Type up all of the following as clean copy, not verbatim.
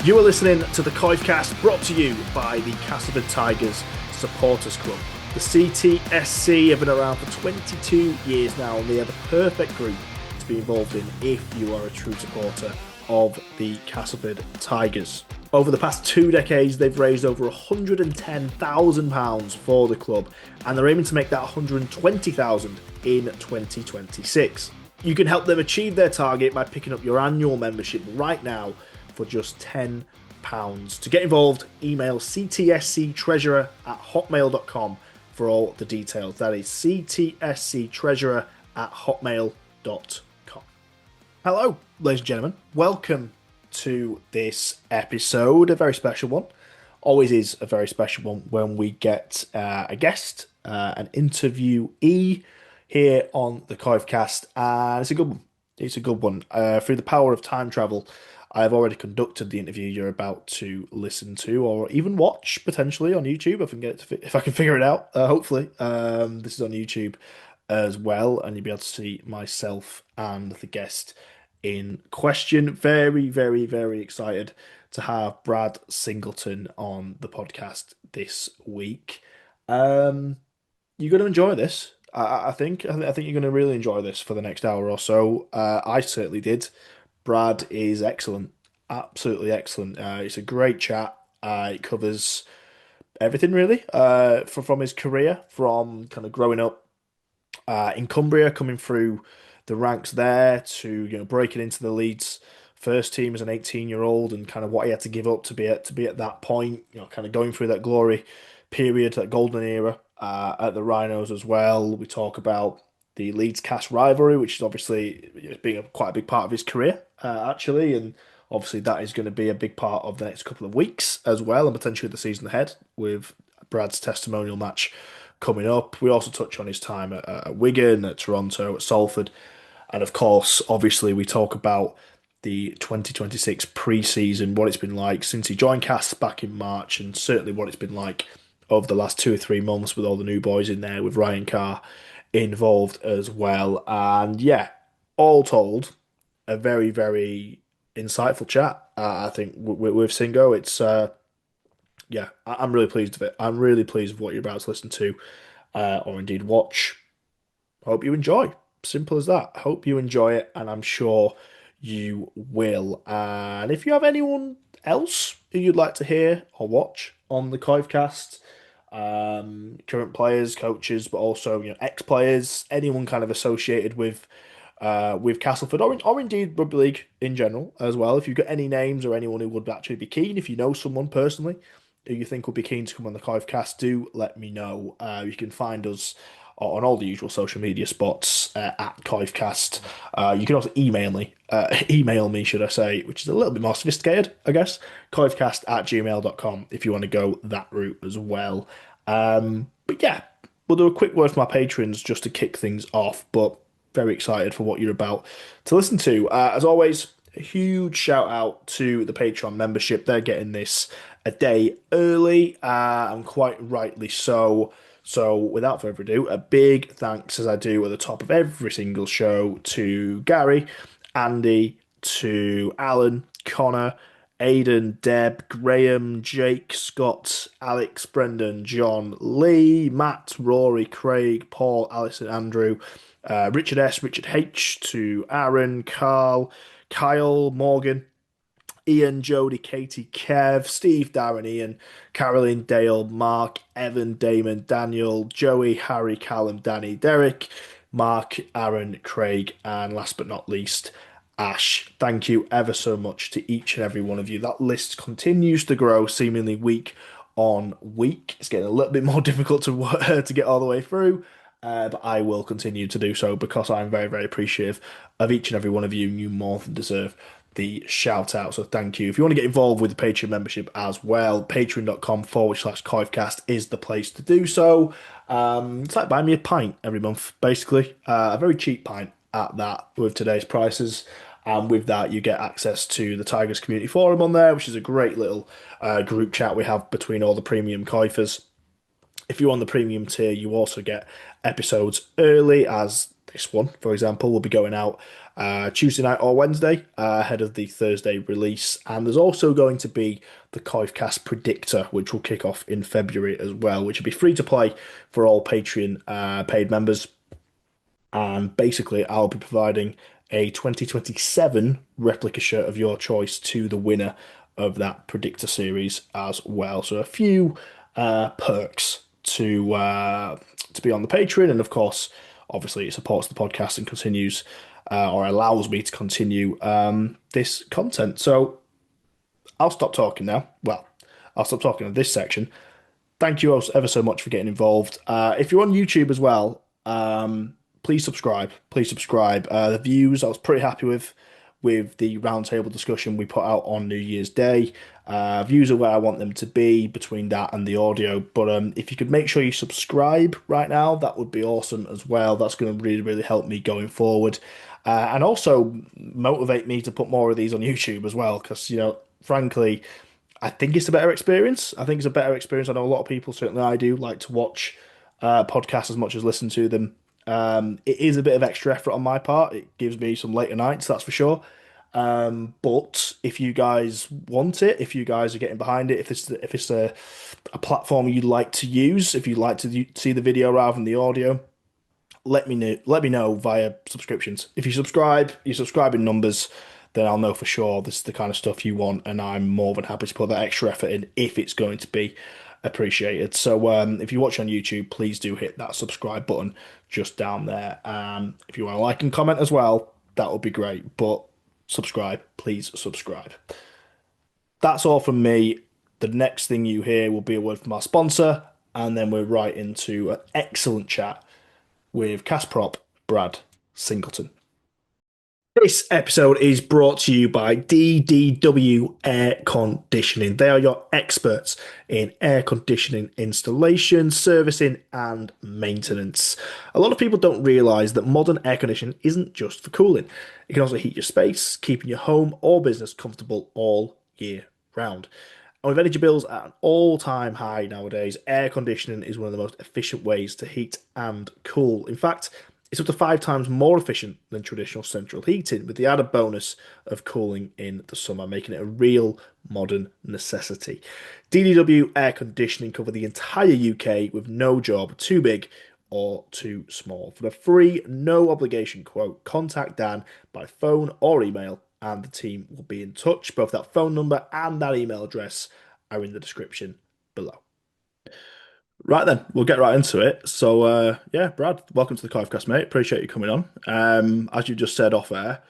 You are listening to the COYFCast, brought to you by the Castleford Tigers Supporters Club. The CTSC have been around for 22 years now, and they are the perfect group to be involved in if you are a true supporter of the Castleford Tigers. Over the past 2 decades, they've raised over £110,000 for the club, and they're aiming to make that £120,000 in 2026. You can help them achieve their target by picking up your annual membership right now for just £10. To get involved, email ctsctreasurer@hotmail.com for all the details. That is ctsctreasurer@hotmail.com. Hello, ladies and gentlemen. Welcome to this episode, a very special one. Always is a very special one when we get a guest, an interviewee here on the COYFCast, and it's a good one. It's a good one. Through the power of time travel, I've already conducted the interview you're about to listen to, or even watch potentially on YouTube. If I can figure it out. Hopefully, this is on YouTube as well, and you'll be able to see myself and the guest in question. Very, very, very excited to have Brad Singleton on the podcast this week. You're going to enjoy this. I think you're going to really enjoy this for the next hour or so. I certainly did. Brad is excellent, absolutely excellent. It's a great chat. It covers everything really, from his career, from kind of growing up in Cumbria, coming through the ranks there, to breaking into the Leeds first team as an 18-year-old, and kind of what he had to give up to be at that point. Kind of going through that glory period, that golden era at the Rhinos as well. We talk about the Leeds Cast rivalry, which is obviously being quite a big part of his career, actually, and obviously that is going to be a big part of the next couple of weeks as well, and potentially the season ahead with Brad's testimonial match coming up. We also touch on his time at Wigan, at Toronto, at Salford, and of course, obviously, we talk about the 2026 preseason, what it's been like since he joined Cast back in March, and certainly what it's been like over the last 2 or 3 months with all the new boys in there, with Ryan Carr involved as well. And yeah, all told, a very, very insightful chat. I think with Singo, it's I'm really pleased with it. I'm really pleased with what you're about to listen to, or indeed watch. Hope you enjoy. Simple as that. Hope you enjoy it, and I'm sure you will. And if you have anyone else who you'd like to hear or watch on the COYFcast, current players, coaches, but also ex-players, anyone kind of associated with Castleford, or indeed rugby league in general as well. If you've got any names or anyone who would actually be keen, if you know someone personally who you think would be keen to come on the COYFcast, do let me know. You can find us on all the usual social media spots at COYFcast. You can also email me, should I say, which is a little bit more sophisticated, I guess. COYFcast@gmail.com if you want to go that route as well. But yeah, we'll do a quick word for my patrons just to kick things off, but very excited for what you're about to listen to. As always, a huge shout out to the Patreon membership. They're getting this a day early, and quite rightly so. So without further ado, a big thanks, as I do at the top of every single show, to Gary, Andy, to Alan, Connor, Aidan, Deb, Graham, Jake, Scott, Alex, Brendan, John, Lee, Matt, Rory, Craig, Paul, Alison, Andrew, Richard S, Richard H, to Aaron, Carl, Kyle, Morgan, Ian, Jody, Katie, Kev, Steve, Darren, Ian, Caroline, Dale, Mark, Evan, Damon, Daniel, Joey, Harry, Callum, Danny, Derek, Mark, Aaron, Craig, and last but not least, Ash. Thank you ever so much to each and every one of you. That list continues to grow seemingly week on week. It's getting a little bit more difficult to get all the way through. But I will continue to do so because I'm very, very appreciative of each and every one of you. You more than deserve the shout out. So thank you. If you want to get involved with the Patreon membership as well, patreon.com/COYFcast is the place to do so. It's like buying me a pint every month, basically. A very cheap pint at that with today's prices. And with that, you get access to the Tigers Community Forum on there, which is a great little group chat we have between all the Premium COYFers. If you're on the premium tier, you also get episodes early, as this one, for example, will be going out Tuesday night or Wednesday ahead of the Thursday release. And there's also going to be the COYFCast Predictor, which will kick off in February as well, which will be free to play for all Patreon paid members. And basically, I'll be providing a 2027 replica shirt of your choice to the winner of that Predictor series as well. So a few perks to be on the Patreon, and of course, obviously, it supports the podcast and continues or allows me to continue this content. So I'll stop talking now. Well, I'll stop talking in this section. Thank you ever so much for getting involved. If you're on YouTube as well, please subscribe. Please subscribe. The views I was pretty happy with the roundtable discussion we put out on New Year's Day. Views are where I want them to be between that and the audio. But if you could make sure you subscribe right now, that would be awesome as well. That's going to really, really help me going forward. And also motivate me to put more of these on YouTube as well. Because, frankly, I think it's a better experience. I think it's a better experience. I know a lot of people, certainly I do, like to watch podcasts as much as listen to them. It is a bit of extra effort on my part. It gives me some later nights, that's for sure. But if you guys want it, if you guys are getting behind it, if it's a platform you'd like to use, if you'd like to see the video rather than the audio, let me know. Let me know via subscriptions. If you subscribe in numbers, then I'll know for sure this is the kind of stuff you want, and I'm more than happy to put that extra effort in if it's going to be appreciated. So if you watch on YouTube, please do hit that subscribe button just down there. If you want to like and comment as well, that would be great. But subscribe, please subscribe. That's all from me. The next thing you hear will be a word from our sponsor, and then we're right into an excellent chat with cast prop Brad Singleton. This episode is brought to you by DDW Air Conditioning. They are your experts in air conditioning installation, servicing, and maintenance. A lot of people don't realise that modern air conditioning isn't just for cooling. It can also heat your space, keeping your home or business comfortable all year round. And with energy bills at an all-time high nowadays, air conditioning is one of the most efficient ways to heat and cool. In fact, it's up to 5 times more efficient than traditional central heating, with the added bonus of cooling in the summer, making it a real modern necessity. DDW Air Conditioning cover the entire UK with no job too big or too small. For a free, no obligation quote, contact Dan by phone or email, and the team will be in touch. Both that phone number and that email address are in the description below. Right then, we'll get right into it. So, yeah, Brad, welcome to the COYFCast, mate. Appreciate you coming on. As you just said off air,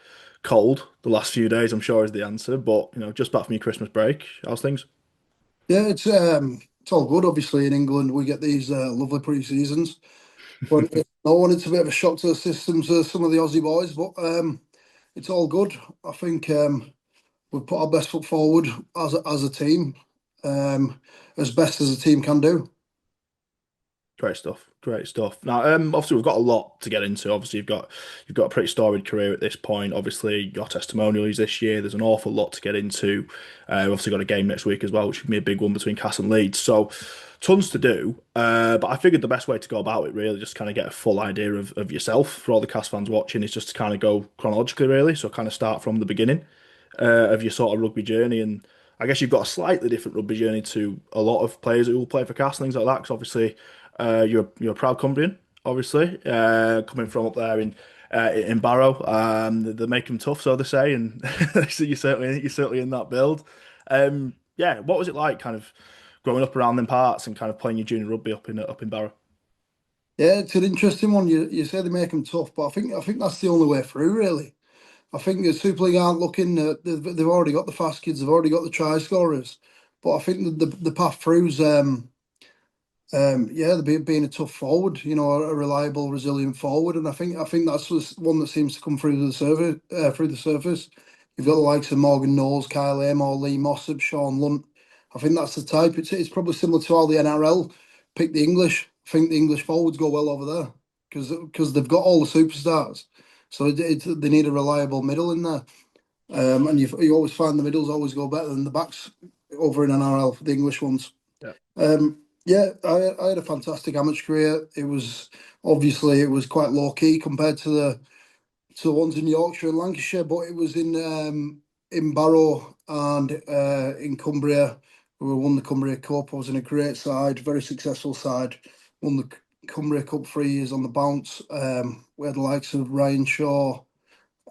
cold the last few days, I'm sure is the answer. But just back from your Christmas break, how's things? Yeah, it's all good. Obviously, in England, we get these lovely pre-seasons. But I wanted to be a bit of a shock to the system to some of the Aussie boys, but it's all good. I think we've put our best foot forward as a team, as best as a team can do. Great stuff. Great stuff. Now, obviously, we've got a lot to get into. Obviously, you've got a pretty storied career at this point. Obviously, your testimonials this year. There's an awful lot to get into. We've obviously got a game next week as well, which should be a big one between Cass and Leeds. So, tons to do. But I figured the best way to go about it, really, just kind of get a full idea of yourself for all the Cass fans watching, is just to kind of go chronologically, really. So, kind of start from the beginning of your sort of rugby journey. And I guess you've got a slightly different rugby journey to a lot of players who will play for Cass and things like that. Because obviously, you're a proud Cumbrian, obviously, coming from up there in Barrow. They make them tough, so they say, and so you're certainly in that build. Yeah, what was it like, kind of growing up around them parts and kind of playing your junior rugby up in Barrow? Yeah, it's an interesting one. You say they make them tough, but I think that's the only way through, really. I think the Super League aren't looking. They've already got the fast kids. They've already got the try scorers. But I think the path through's yeah, being a tough forward, a reliable, resilient forward, and I think that's just one that seems to come through the surface. Through the surface, you've got the likes of Morgan Knowles, Kyle Amor, Lee Mossop, Sean Lunt. I think that's the type. It's probably similar to how the NRL pick the English. I think the English forwards go well over there because they've got all the superstars. So they need a reliable middle in there, and you always find the middles always go better than the backs over in NRL for the English ones. Yeah. Yeah, I had a fantastic amateur career. It was quite low key compared to So one's in Yorkshire and Lancashire, but it was in Barrow and in Cumbria. We won the Cumbria Cup. I was in a great side, very successful side. Won the Cumbria Cup 3 years on the bounce. We had the likes of Ryan Shaw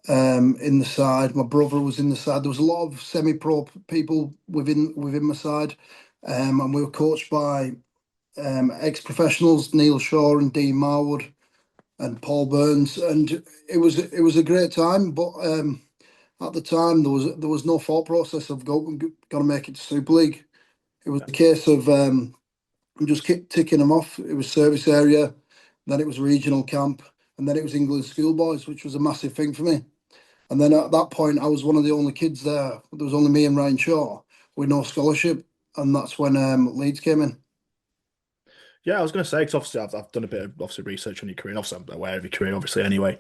in the side. My brother was in the side. There was a lot of semi-pro people within my side, and we were coached by ex-professionals Neil Shaw and Dean Marwood and Paul Burns, and it was a great time. But at the time, there was no thought process of going to make it to Super League. It was a case of we just kept ticking them off. It was service area, then it was regional camp, and then it was England schoolboys, which was a massive thing for me. And then at that point, I was one of the only kids there. There was only me and Ryan Shaw with no scholarship, and that's when Leeds came in. Yeah, I was going to say, because obviously I've done a bit of obviously research on your career. And obviously, I'm aware of your career, obviously, anyway.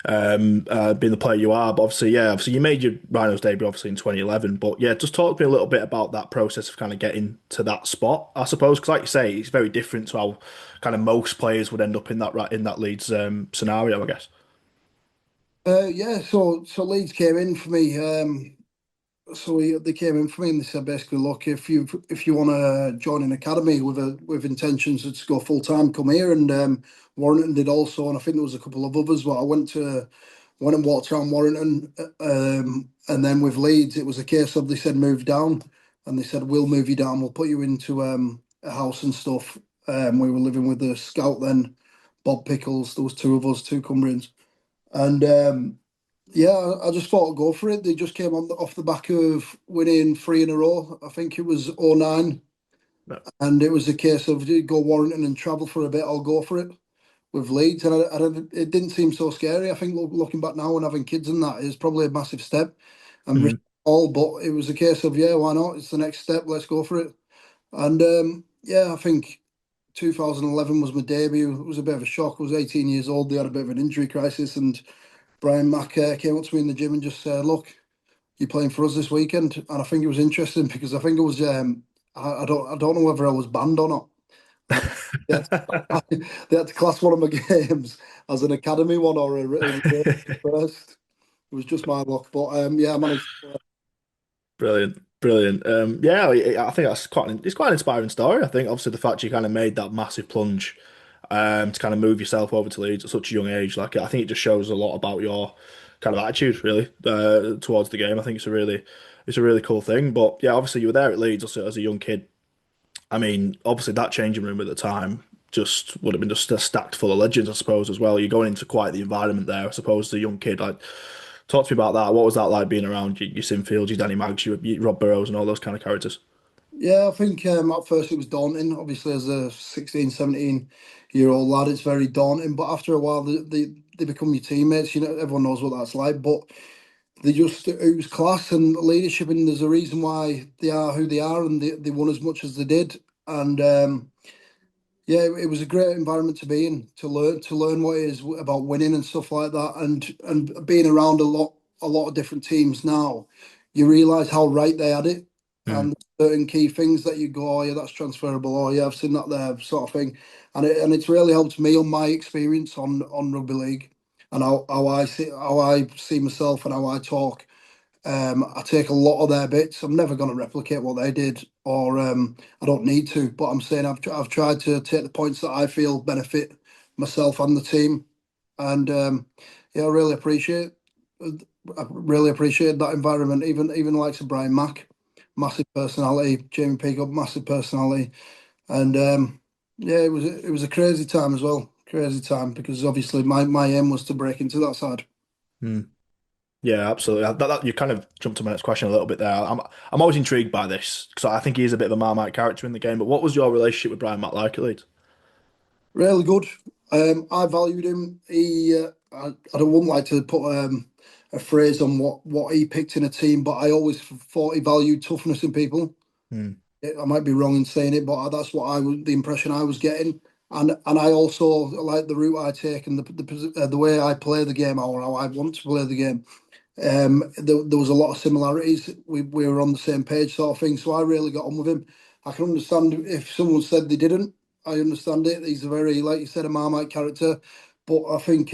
Being the player you are, but obviously, yeah, obviously you made your Rhinos debut obviously in 2011. But yeah, just talk to me a little bit about that process of kind of getting to that spot, I suppose, because like you say, it's very different to how kind of most players would end up in that Leeds scenario, I guess. Yeah, so Leeds came in for me. They came in for me and they said basically, look, if you want to join an academy with intentions to go full time, come here. And Warrington did also, and I think there was a couple of others. But I went and walked around Warrington, and then with Leeds, it was a case of they said move down, and they said we'll move you down, we'll put you into a house and stuff. We were living with the scout then, Bob Pickles. There was two of us, two Cumbrians, and yeah, I just thought I'd go for it. They just came off the back of winning three in a row. I think it was '09, No. and it was a case of do you go Warrington and travel for a bit. I'll go for it with Leeds, and it didn't seem so scary. I think looking back now and having kids and that is probably a massive step and risk Mhm. all, but it was a case of yeah, why not? It's the next step. Let's go for it. And yeah, I think 2011 was my debut. It was a bit of a shock. I was 18 years old. They had a bit of an injury crisis, and Brian Mack came up to me in the gym and just said, "Look, you're playing for us this weekend." And I think it was interesting because I think it was I don't know whether I was banned or not. And they had they had to class one of my games as an academy one or a reserve first. It was just my luck, but yeah, I managed. Brilliant, brilliant. Yeah, I think it's quite an inspiring story. I think obviously the fact you kind of made that massive plunge to kind of move yourself over to Leeds at such a young age, like I think it just shows a lot about your kind of attitude really towards the game. I think it's a really cool thing. But yeah, obviously you were there at Leeds also as a young kid. I mean, obviously that changing room at the time just would have been just stacked full of legends, I suppose, as well. You're going into quite the environment there, I suppose, as a young kid. Like, talk to me about that. What was that like being around your Sinfields, your Danny Maggs, your Rob Burrows, and all those kind of characters? Yeah, I think at first it was daunting. Obviously, as a 16, 17-year-old lad, it's very daunting. But after a while, they become your teammates. You know, everyone knows what that's like. But it was class and leadership, and there's a reason why they are who they are, and they won as much as they did. And yeah, it was a great environment to be in, to learn what it is about winning and stuff like that, and being around a lot of different teams now, you realise how right they had it, Mm, and certain key things that you go, oh yeah, that's transferable, oh yeah, I've seen that there, sort of thing, and it's really helped me on my experience on rugby league, and how I see myself and how I talk. I take a lot of their bits. I'm never going to replicate what they did, or I don't need to. But I'm saying I've tried to take the points that I feel benefit myself and the team, and yeah, I really appreciate that environment. Even likes of Brian Mack, massive personality. Jamie Peacock, massive personality, and yeah, it was a crazy time as well. Crazy time because obviously my aim was to break into that side. mm. Yeah, absolutely. You kind of jumped to my next question a little bit there. I'm always intrigued by this because I think he is a bit of a Marmite character in the game. But what was your relationship with Brian Matt like at Leeds? Really good. I valued him. I don't wouldn't like to put a phrase on what he picked in a team, but I always thought he valued toughness in people. Mm, I might be wrong in saying it, but that's what the impression I was getting. And I also like the route I take and the way I play the game or how I want to play the game. There was a lot of similarities. We were on the same page, sort of thing. So I really got on with him. I can understand if someone said they didn't. I understand it. He's a very, like you said, a Marmite character. But I think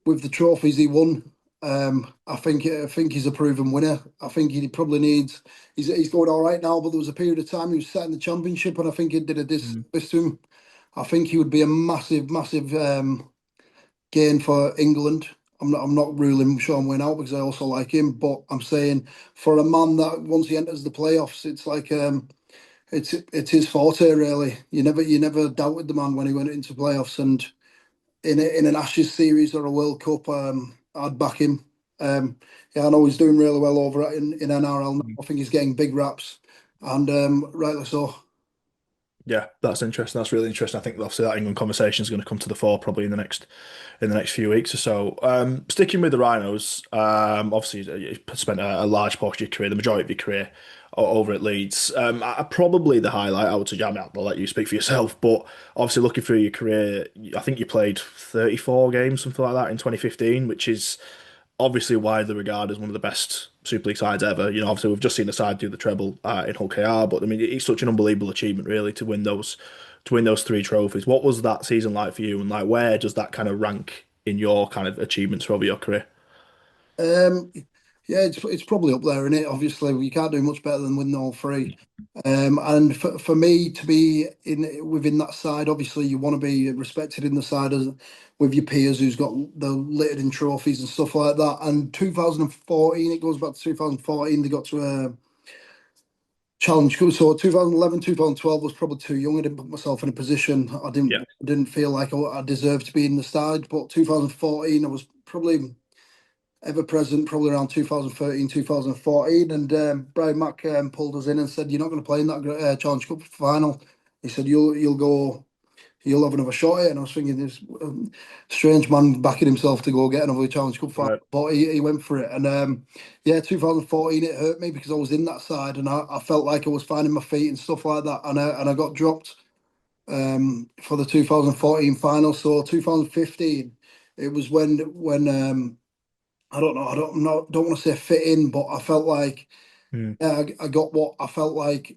with the trophies he won. I think he's a proven winner. I think he probably needs. He's going all right now, but there was a period of time he was set in the championship, and I think it did a Mm. disservice to him. I think he would be a massive gain for England. I'm not ruling Sean Wayne out because I also like him, but I'm saying for a man that once he enters the playoffs, it's like it's his forte really. You never doubted the man when he went into playoffs, and in an Ashes series or a World Cup, I'd back him. Yeah, I know he's doing really well over in NRL now. I think he's getting big raps, and rightly so. Yeah, that's interesting. That's really interesting. I think obviously that England conversation is going to come to the fore probably in the next few weeks or so. Sticking with the Rhinos, obviously you spent a large portion of your career, the majority of your career, over at Leeds. Probably the highlight, I would say, I'll let you speak for yourself, but obviously looking through your career, I think you played 34 games, something like that, in 2015, which is obviously widely regarded as one of the best Super League sides ever. Obviously we've just seen the side do the treble in Hull KR, but I mean it's such an unbelievable achievement really to win those three trophies. What was that season like for you, and like where does that kind of rank in your kind of achievements over your career? Um, yeah, it's probably up there, isn't it? Obviously, you can't do much better than winning all three. And for me to be in within that side, obviously you want to be respected in the side as with your peers who's got the littered in trophies and stuff like that. And 2014, it goes back to 2014. They got to a challenge. So 2011, 2012 was probably too young. I didn't put myself in a position. I Yeah. didn't feel like I deserved to be in the side. But 2014, I was probably ever present, probably around 2013, 2014. And Brian Mack pulled us in and said, "You're not going to play in that Challenge Cup final." He said, "You'll go, you'll have another shot at it." And I was thinking, this strange man backing himself to go get another Challenge Cup final, Right. but he went for it. And yeah, 2014, it hurt me because I was in that side and I felt like I was finding my feet and stuff like that. And I got dropped for the 2014 final. So 2015, it was when I don't know. Don't want to say fit in, but I felt like Mm. yeah, I got what I felt like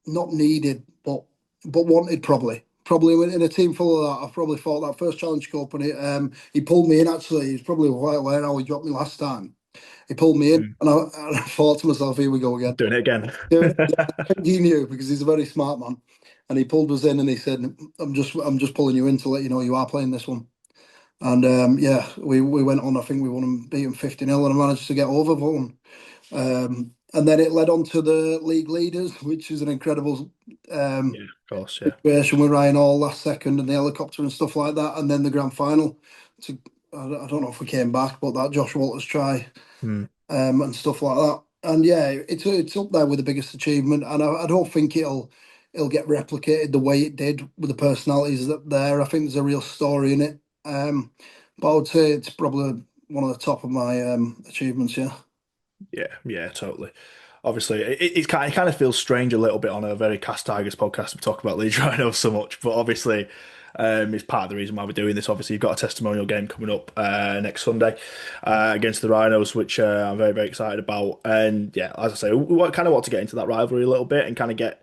not needed, but wanted probably. Probably in a team full of that, I probably thought that first Challenge Cup, and he pulled me in. Actually, he's probably quite aware how he dropped me last time. He pulled me in, Mm. and I thought to myself, "Here we go again." Doing it again. Yeah, I think he knew because he's a very smart man, and he pulled us in, and he said, I'm just pulling you in to let you know you are playing this one." And yeah, we went on. I think we won and beat them 50-0, and I managed to get over them. And then it led on to the league leaders, which is an incredible Yeah, um, of course, yeah. situation with Ryan Hall last second and the helicopter and stuff like that. And then the grand final. To I don't know if we came back, but that Josh Walters try Mm. and stuff like that. And yeah, it's up there with the biggest achievement, and I don't think it'll get replicated the way it did with the personalities that there. I think there's a real story in it. But I would say it's probably one of the top of my achievements. Yeah. Yeah, yeah, totally. Obviously, it kind of feels strange a little bit on a very Cast Tigers podcast. We talk about Leeds Rhinos so much, but obviously, it's part of the reason why we're doing this. Obviously, you've got a testimonial game coming up next Sunday against the Rhinos, which I'm very, very excited about. And yeah, as I say, we kind of want to get into that rivalry a little bit and kind of get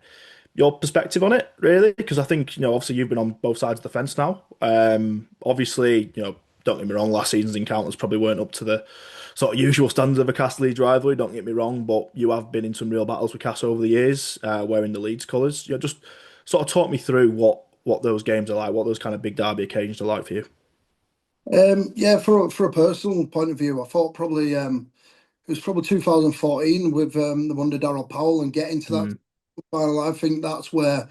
your perspective on it, really, because I think obviously you've been on both sides of the fence now. Obviously, don't get me wrong, last season's encounters probably weren't up to the sort of usual standards of a Cast Leeds rivalry. Don't get me wrong, but you have been in some real battles with Cast over the years, wearing the Leeds colours. Just sort of talk me through what those games are like, what those kind of big derby occasions are like for you. Yeah, for a personal point of view, I thought probably it was probably 2014 with the wonder Darryl Powell and getting to that Mm, final. I think that's where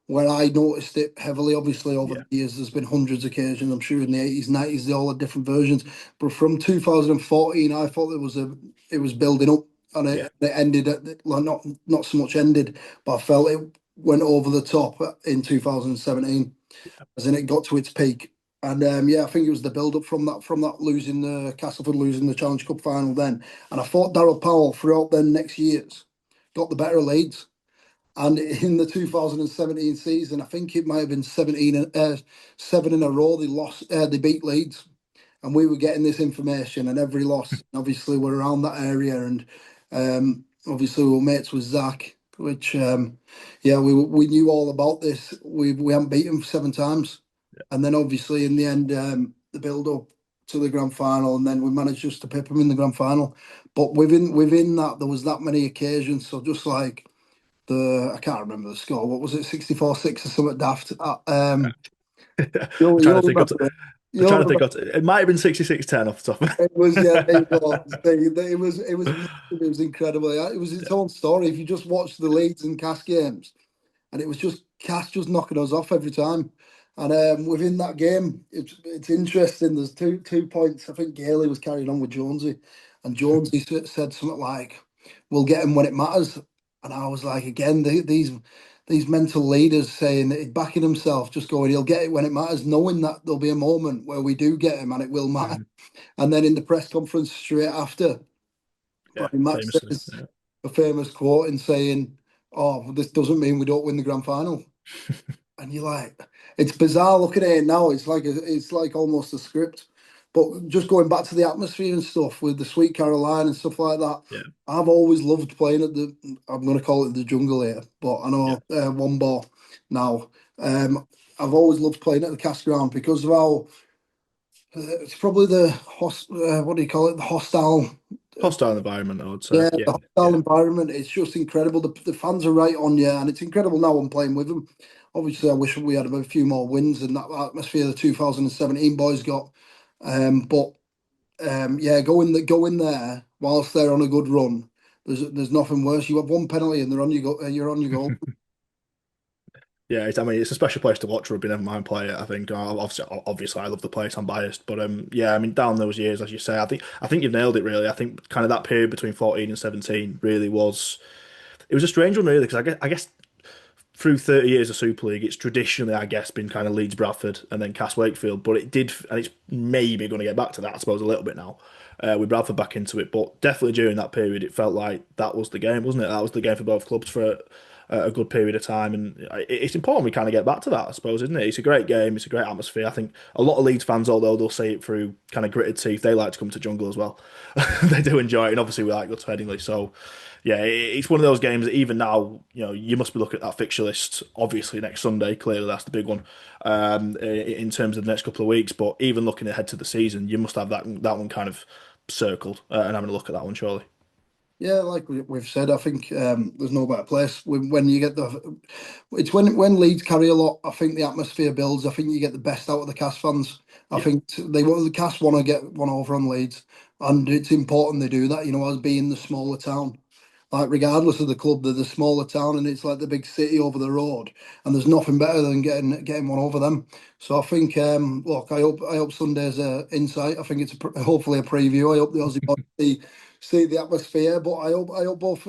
I noticed it heavily. Obviously, over yeah, the years, there's been hundreds of occasions. I'm sure in the 80s, 90s, they all had different versions. But from 2014, I thought it was building up, and yeah, it ended at like not so much ended, but I felt it went over the top in 2017, as in it got to its peak. And yeah, I think it was the build up from that losing the Castleford losing the Challenge Cup final then. And I thought Darryl Powell throughout the next years got the better of Leeds. And in the 2017 season, I think it might have been 7 in a row they lost. They beat Leeds, and we were getting this information. And every loss, obviously, we're around that area, and obviously we were mates with Zach, which yeah, we knew all about this. We hadn't beaten him 7 times, and then obviously in the end, the build up. to the grand final, and then we managed just to pip them in the grand final. But within that, there was that many occasions. So just like I can't remember the score. What was it, 64-6 or something daft? I'm trying You'll to think of. remember it. I'm You'll trying to think remember of. It might have been 66-10 off the top. it was, yeah, there you go. It was incredible. It was its own story. If you just watch the Leeds and Cas games, and it was just Cass just knocking us off every time. And within that game, it's interesting. There's two points. I think Gailey was carrying on with Jonesy, and Jonesy said something like, "We'll get him when it matters." And I was like, again, these mental leaders saying, backing himself, just going, "He'll get it when it matters," knowing that there'll be a moment where we do get him and it will matter. Mm, And then in the press conference straight after, yeah, Matt famously. says Yeah. a famous quote in saying, "Oh, this doesn't mean we don't win the grand final." And you're like, it's bizarre looking at it now. It's like almost a script. But just going back to the atmosphere and stuff with the Sweet Caroline and stuff like that, Yeah. I've always loved playing at the. I'm going to call it the jungle here, but I Yeah. know one ball now. I've always loved playing at the cast ground because of how it's probably what do you call it? The hostile. Hostile environment, I would say. Yeah, Yeah. the hostile Yeah. environment. It's just incredible. The fans are right on you, and it's incredible now I'm playing with them. Obviously, I wish we had a few more wins and that atmosphere the 2017 boys got. But yeah, go in there whilst they're on a good run. There's nothing worse. You have one penalty and they're on your go. You're on your goal. Yeah, I mean, it's a special place to watch rugby. Never mind play it. I think obviously, I love the place. I'm biased, but yeah, I mean, down those years, as you say, I think you've nailed it. Really, I think kind of that period between 14 and 17 really was. It was a strange one, really, because I guess through 30 years of Super League, it's traditionally, I guess, been kind of Leeds, Bradford, and then Cass Wakefield. But it did, and it's maybe going to get back to that, I suppose, a little bit now, with Bradford back into it. But definitely during that period, it felt like that was the game, wasn't it? That was the game for both clubs for a good period of time. And it's important we kind of get back to that, I suppose, isn't it? It's a great game, it's a great atmosphere. I think a lot of Leeds fans, although they'll see it through kind of gritted teeth, they like to come to Jungle as well. They do enjoy it, and obviously we like go to Headingley. So yeah, it's one of those games that even now, you must be looking at that fixture list. Obviously, next Sunday, clearly that's the big one in terms of the next couple of weeks. But even looking ahead to the season, you must have that one kind of circled and having a look at that one, surely. Yeah, like we've said, I think there's no better place when you get the. It's when Leeds carry a lot. I think the atmosphere builds. I think you get the best out of the Cast fans. I Yeah, think the Cast want to get one over on Leeds, and it's important they do that. As being the smaller town, like regardless of the club, they're the smaller town, and it's like the big city over the road. And there's nothing better than getting one over them. So I think, look, I hope Sunday's insight. I think it's hopefully a preview. I hope the Aussie boys see the atmosphere. But I hope both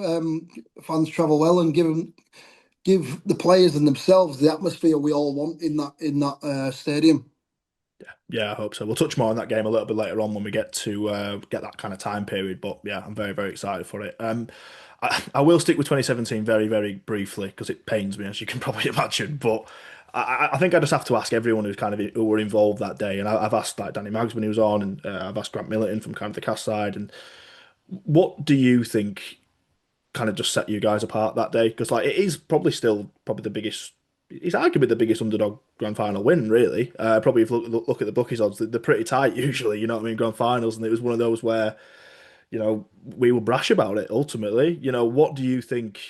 fans travel well and give the players and themselves the atmosphere we all want in that stadium. yeah, I hope so. We'll touch more on that game a little bit later on when we get to get that kind of time period. But yeah, I'm very, very excited for it. I will stick with 2017 very, very briefly because it pains me, as you can probably imagine. But I think I just have to ask everyone who were involved that day, and I've asked like Danny Maggs when he was on, and I've asked Grant Milliton from kind of the cast side, and what do you think kind of just set you guys apart that day? Because like it is probably still probably the biggest. It's arguably the biggest underdog grand final win, really. Probably if you look at the bookies odds, they're pretty tight usually. You know what I mean? Grand finals, and it was one of those where we were brash about it. Ultimately, what do you think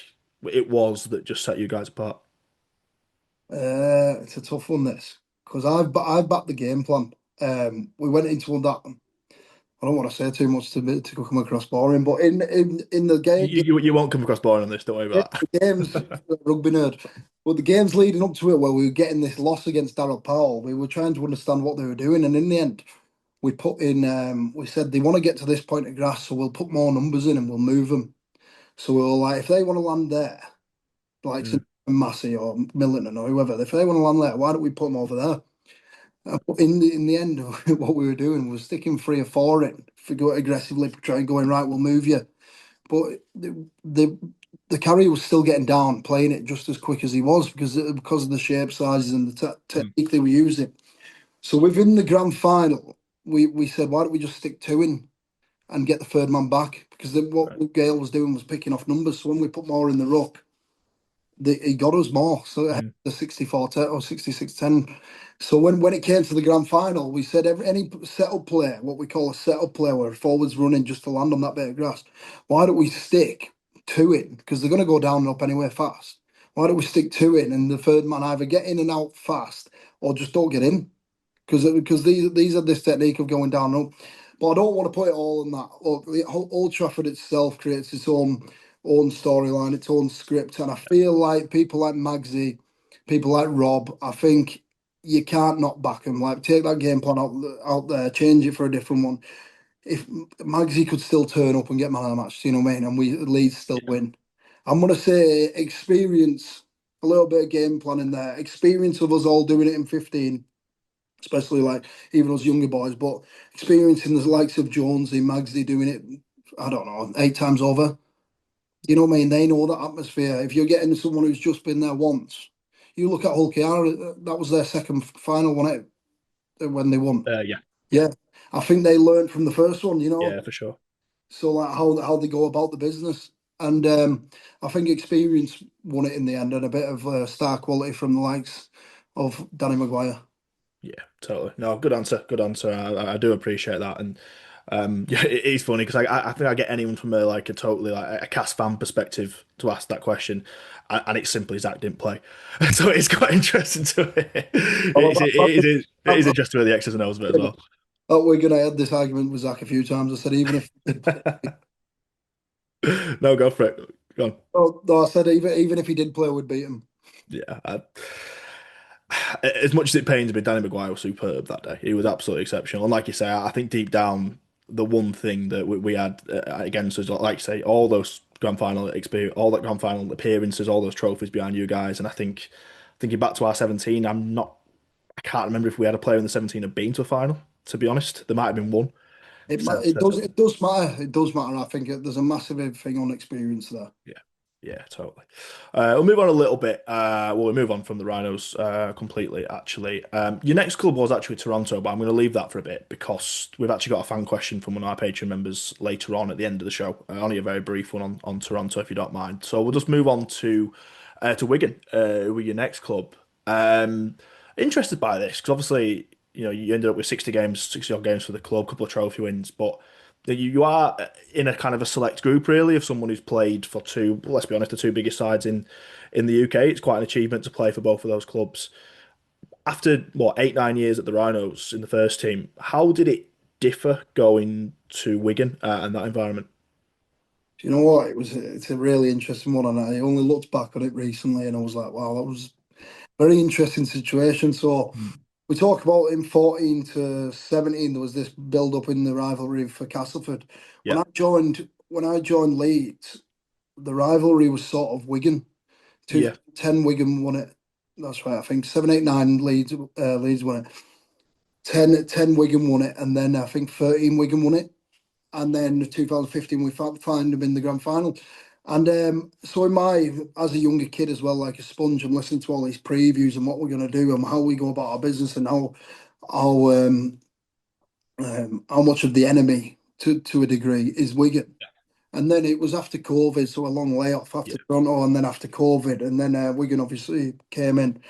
it was that just set you guys apart? It's a tough one, this, because I've backed the game plan. We went into that. I don't want to say too much to come across boring, but in the game, You won't come across boring on this. Don't worry about the games, rugby nerd, but the games leading up to it, where we were getting this loss against Darrell Powell, we were trying to understand what they were doing, and in the end, we put in. We said they want to get to this point of grass, so we'll put more numbers in and we'll move them. So we were like, if they want to land there, like that. Massey or Milton or whoever, if they want to land there, why don't we put them over there? But in the end, what we were doing was sticking 3 or 4 in, if we go aggressively, trying going right, we'll move you. But the carrier was still getting down, playing it just as quick as he was because of the shape sizes and the Mm, technique they were using. So within the grand final, we said, why don't we just stick 2 in and get the third man back? Because right. what Gale was doing was picking off numbers. So when we put more in the ruck, he got us more. So it had Mm. the 64-10 or 66-10. So when it came to the grand final, we said any setup play, what we call a setup play, where forwards running just to land on that bit of grass, why don't we stick to it? Because they're going to go down and up anyway fast. Why don't we stick to it and the third man either get in and out fast or just don't get in? Because these are this technique of going down and up. But I don't want to put it all on that. Look, the whole Old Trafford itself creates its own storyline, its own script, and I feel like people like Magsy, people like Rob, I think you can't not back them. Like take that game plan out there, change it for a different one. If Magsy could still turn up and get man of the match, you know what I mean, and we at least still Yeah. win. I'm gonna say experience, a little bit of game planning there, experience of us all doing it in 15, especially like even us younger boys, but experiencing the likes of Jonesy, Magsy doing it, I don't know, 8 times over. You know what I mean? They know that atmosphere. If you're getting someone who's just been there once, you look at Hull KR, that was their second final, wasn't it, when they won? Yeah. Yeah. I think they learned from the first one, Yeah, for sure. so like how they go about the business. And I think experience won it in the end and a bit of star quality from the likes of Danny Maguire. Yeah, totally. No, good answer. Good answer. I do appreciate that, and yeah, it is funny because I think I get anyone from a totally like a cast fan perspective to ask that question, and it's simply Zach didn't play, so it's quite interesting to it. Well, It is interesting with the X's and O's bit as well. we're going to have this argument with Zach a few times. I said, even if he did play, No, go for it. Go on. oh, no, I said, even if he did play, we'd beat him. Yeah, as much as it pains me, Danny Maguire was superb that day. He was absolutely exceptional. And like you say, I think deep down, the one thing that we had against us, like you say, all those grand final experience, all that grand final appearances, all those trophies behind you guys. And I think, thinking back to our 17, I can't remember if we had a player in the 17 had been to a final, to be honest. There might have been one. So, It does, it does matter. It does matter. I think there's a massive thing on experience there. yeah, yeah, totally. We'll move on a little bit. We'll move on from the Rhinos completely, actually. Your next club was actually Toronto, but I'm going to leave that for a bit because we've actually got a fan question from one of our Patreon members later on at the end of the show. Only a very brief one on Toronto, if you don't mind. So we'll just move on to Wigan, with your next club. Um, Interested by this because obviously, you ended up with 60 games, 60 odd games for the club, couple of trophy wins, but you are in a kind of a select group, really, of someone who's played for two, well, let's be honest, the two biggest sides in the UK. It's quite an achievement to play for both of those clubs. After, what, 8, 9 years at the Rhinos in the first team, how did it differ going to Wigan and that environment? Do you know what? It's a really interesting one, and I only looked back on it recently, and I was like, wow, that was a very interesting situation. So Mm. we talk about in 14 to 17, there was this build up in the rivalry for Castleford. Yeah, When I joined Leeds, the rivalry was sort of Wigan. yeah, 2010 Wigan won it. That's right. I think 7, 8, 9 Leeds won it. 10 Wigan won it, and then I think 13 Wigan won it. And then 2015 we find them in the grand final. And so in my as a younger kid as well, like a sponge, I'm listening to all these previews and what we're going to do and how we go about our business and how how much of the enemy to a degree is Wigan. And then it was after COVID, so a long layoff yeah, after Toronto, and then after COVID, and then Wigan obviously came in.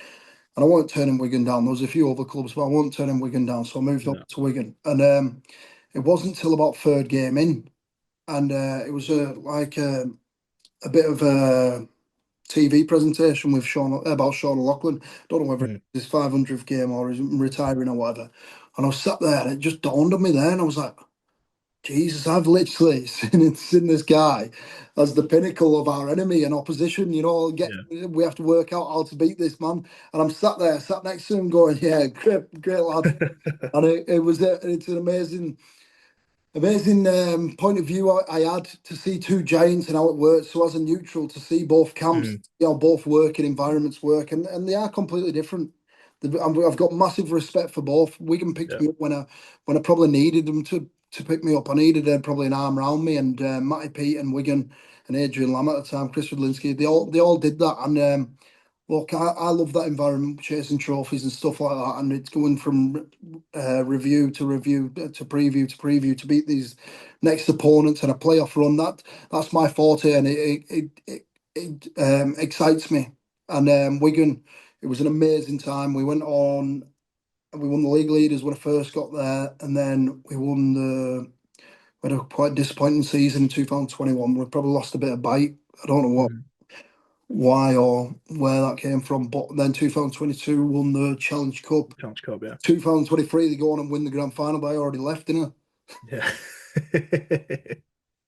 And I wasn't turning Wigan down. There was a few other clubs, but I wasn't turning Wigan down, so I moved up no, to Wigan. And it wasn't till about third game in, and it was a bit of a TV presentation with Sean about Sean O'Loughlin. Don't know whether mm, it's his 500th game or he's retiring or whatever. And I was sat there, and it just dawned on me there, and I was like, Jesus, I've literally seen this guy as the pinnacle of our enemy and opposition. yeah, We have to work out how to beat this man. And I'm sat next to him, going, "Yeah, great lad." And it's an amazing point of view I had to see two giants and how it works. So as a neutral, to see both camps, mm, both working environments work, and they are completely different. I've got massive respect for both. Wigan picked yeah, me up when I probably needed them to pick me up. I needed probably an arm around me, and Matty Pete and Wigan and Adrian Lamb at the time, Chris Rodlinski, they all did that. And look, I love that environment, chasing trophies and stuff like that, and it's going from review to preview to preview to beat these next opponents and a playoff run. That's my forte, and it excites me. And Wigan, it was an amazing time. We won the league leaders when I first got there, and then we had a quite disappointing season in 2021. We probably lost a bit of bite. I don't know Mhm. why or where that came from, but then 2022 won the Challenge Cup. Challenge Cup, yeah. 2023 they go on and win the grand final, but I already left, didn't Yeah.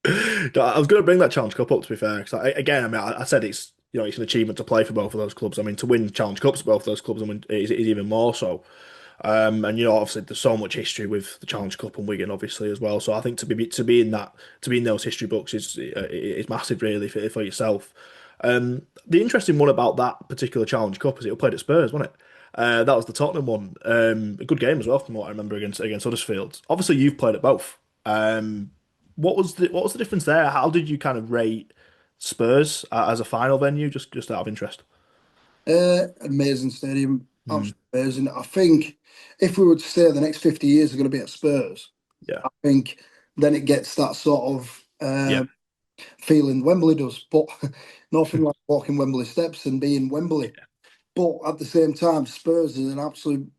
I was going to bring that Challenge Cup up, to be fair, because again, I mean, I said it's an achievement to play for both of those clubs. I mean, to win Challenge Cups for both of those clubs, I mean, is even more so. And obviously, there's so much history with the Challenge Cup and Wigan, obviously as well. So I think to be in those history books is massive, really, for yourself. The interesting one about that particular Challenge Cup is it was played at Spurs, wasn't it? That was the Tottenham one. A good game as well, from what I remember against Huddersfield. Obviously, you've played at both. What was the difference there? How did you kind of rate Spurs as a final venue? Just out of interest. I? Amazing stadium, Mm, absolutely amazing. I think if we were to stay the next 50 years, are going to be at Spurs. yeah, I think then it gets that sort of yeah, feeling Wembley does, but nothing like walking Wembley steps and being Wembley. But at the same time, Spurs is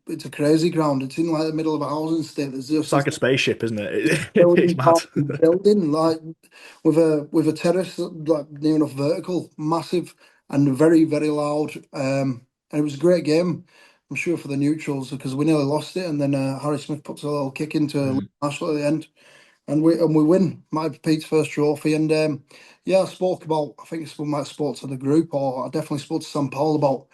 it's a crazy ground. It's in like the middle of a housing estate. There's just it's like a spaceship, isn't it? It's building mad. part of the building, like with a terrace like near enough vertical, massive and very, very loud. And it was a great game. I'm sure for the neutrals because we nearly lost it, and then Harry Smith puts a little kick into Mm, Marshall at the end, and we win. Might be Pete's first trophy, and yeah, I spoke about. I think I might have spoke to the group, or I definitely spoke to Sam Powell about.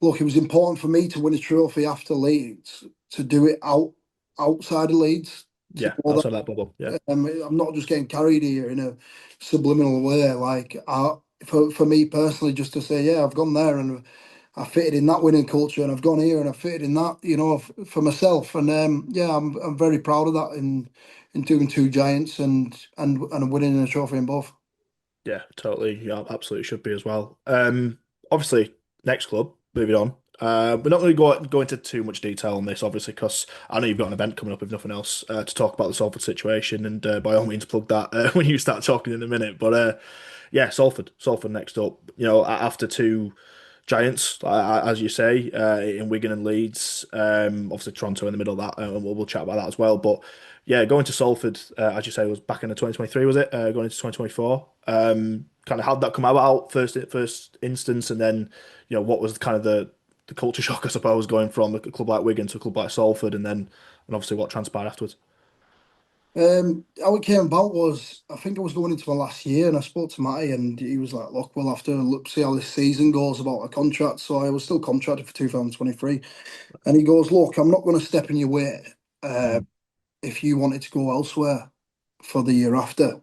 Look, it was important for me to win a trophy after Leeds to do it outside of Leeds to yeah, know outside that bubble. Yeah, I'm not just getting carried here in a subliminal way. Like, for me personally, just to say, yeah, I've gone there and I fitted in that winning culture, and I've gone here and I fitted in that, for myself. And yeah, I'm very proud of that in doing two giants and winning a trophy in both. yeah, totally. Yeah, absolutely should be as well. Obviously, next club, moving on. We're not going to go into too much detail on this, obviously, because I know you've got an event coming up, if nothing else, to talk about the Salford situation, and by all means, plug that when you start talking in a minute. But yeah, Salford next up. After two giants, as you say, in Wigan and Leeds. Obviously, Toronto in the middle of that, and we'll chat about that as well. But yeah, going to Salford, as you say, was back in the 2023, was it? Going into 2024. Kind of how'd that come about first instance, and then what was kind of the culture shock, I suppose, going from a club like Wigan to a club like Salford, and obviously what transpired afterwards. How it came about was I think I was going into my last year and I spoke to Matty and he was like, look, we'll have to look, see how this season goes about a contract. So I was still contracted for 2023. And he goes, look, I'm not going to step in your way uh, Mm. if you wanted to go elsewhere for the year after.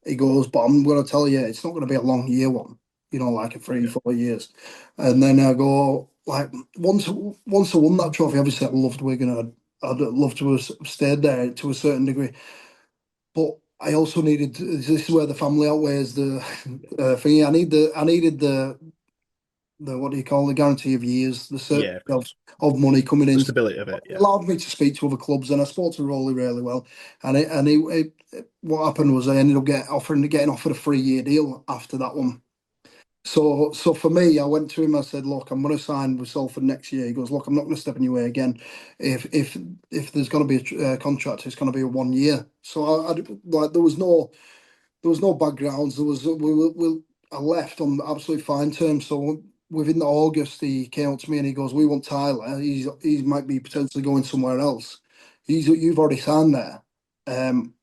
He goes, but I'm going to tell you, it's not going to be a long year one, like a three, Yeah, 4 years. And then I go, like, once I won that trophy, obviously I loved Wigan. I'd love to have stayed there to a certain degree. But I also needed, this is where the family outweighs the thing. I needed the what do you call the guarantee of years, the yeah, certainty of course. of money coming The in. stability of it. Yeah, Allowed me to speak to other clubs, and I spoke to Rowley really well. What happened was I ended up getting offered a 3 year deal after that one. So for me, I went to him. I said, "Look, I'm going to sign with Salford next year." He goes, "Look, I'm not going to step in your way again. If there's going to be a contract, it's going to be a 1 year." So like there was no backgrounds. I left on absolutely fine terms. So within the August, he came up to me and he goes, "We want Tyler. He might be potentially going somewhere else. You've already signed there.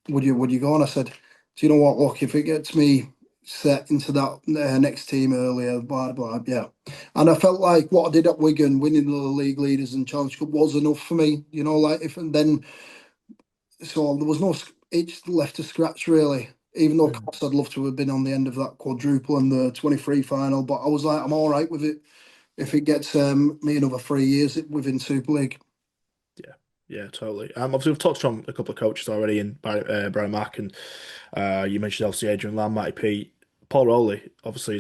Would you go?" And I said, "Do you know what? Look, if it gets me set into that next team earlier, blah blah, yeah." And I felt like what I did at Wigan, winning the league leaders and Challenge Cup, was enough for me. Like if and then so there was no itch left to scratch really. Even though, of Mm. course, I'd love to have been on the end of that quadruple and the 23 final, but I was like, I'm all right with it if it gets me another 3 years within Super League. Yeah, yeah, totally. Obviously, we've touched on a couple of coaches already in Brian Mack, and you mentioned obviously Adrian Lamb, Matty Pete, Paul Rowley. Obviously,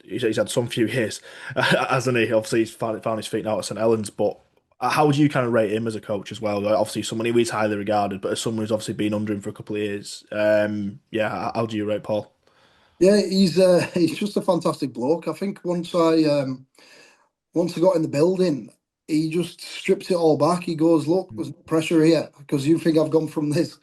he's had some few years, hasn't he? Obviously, he's found his feet now at St Helens. But how would you kind of rate him as a coach as well? Like, obviously, someone who is highly regarded, but as someone who's obviously been under him for a couple of years, yeah, how do you rate Paul? Yeah, he's just a fantastic bloke. I think once I got in the building, he just strips it all back. He goes, "Look, there's no pressure here because you think I've gone from this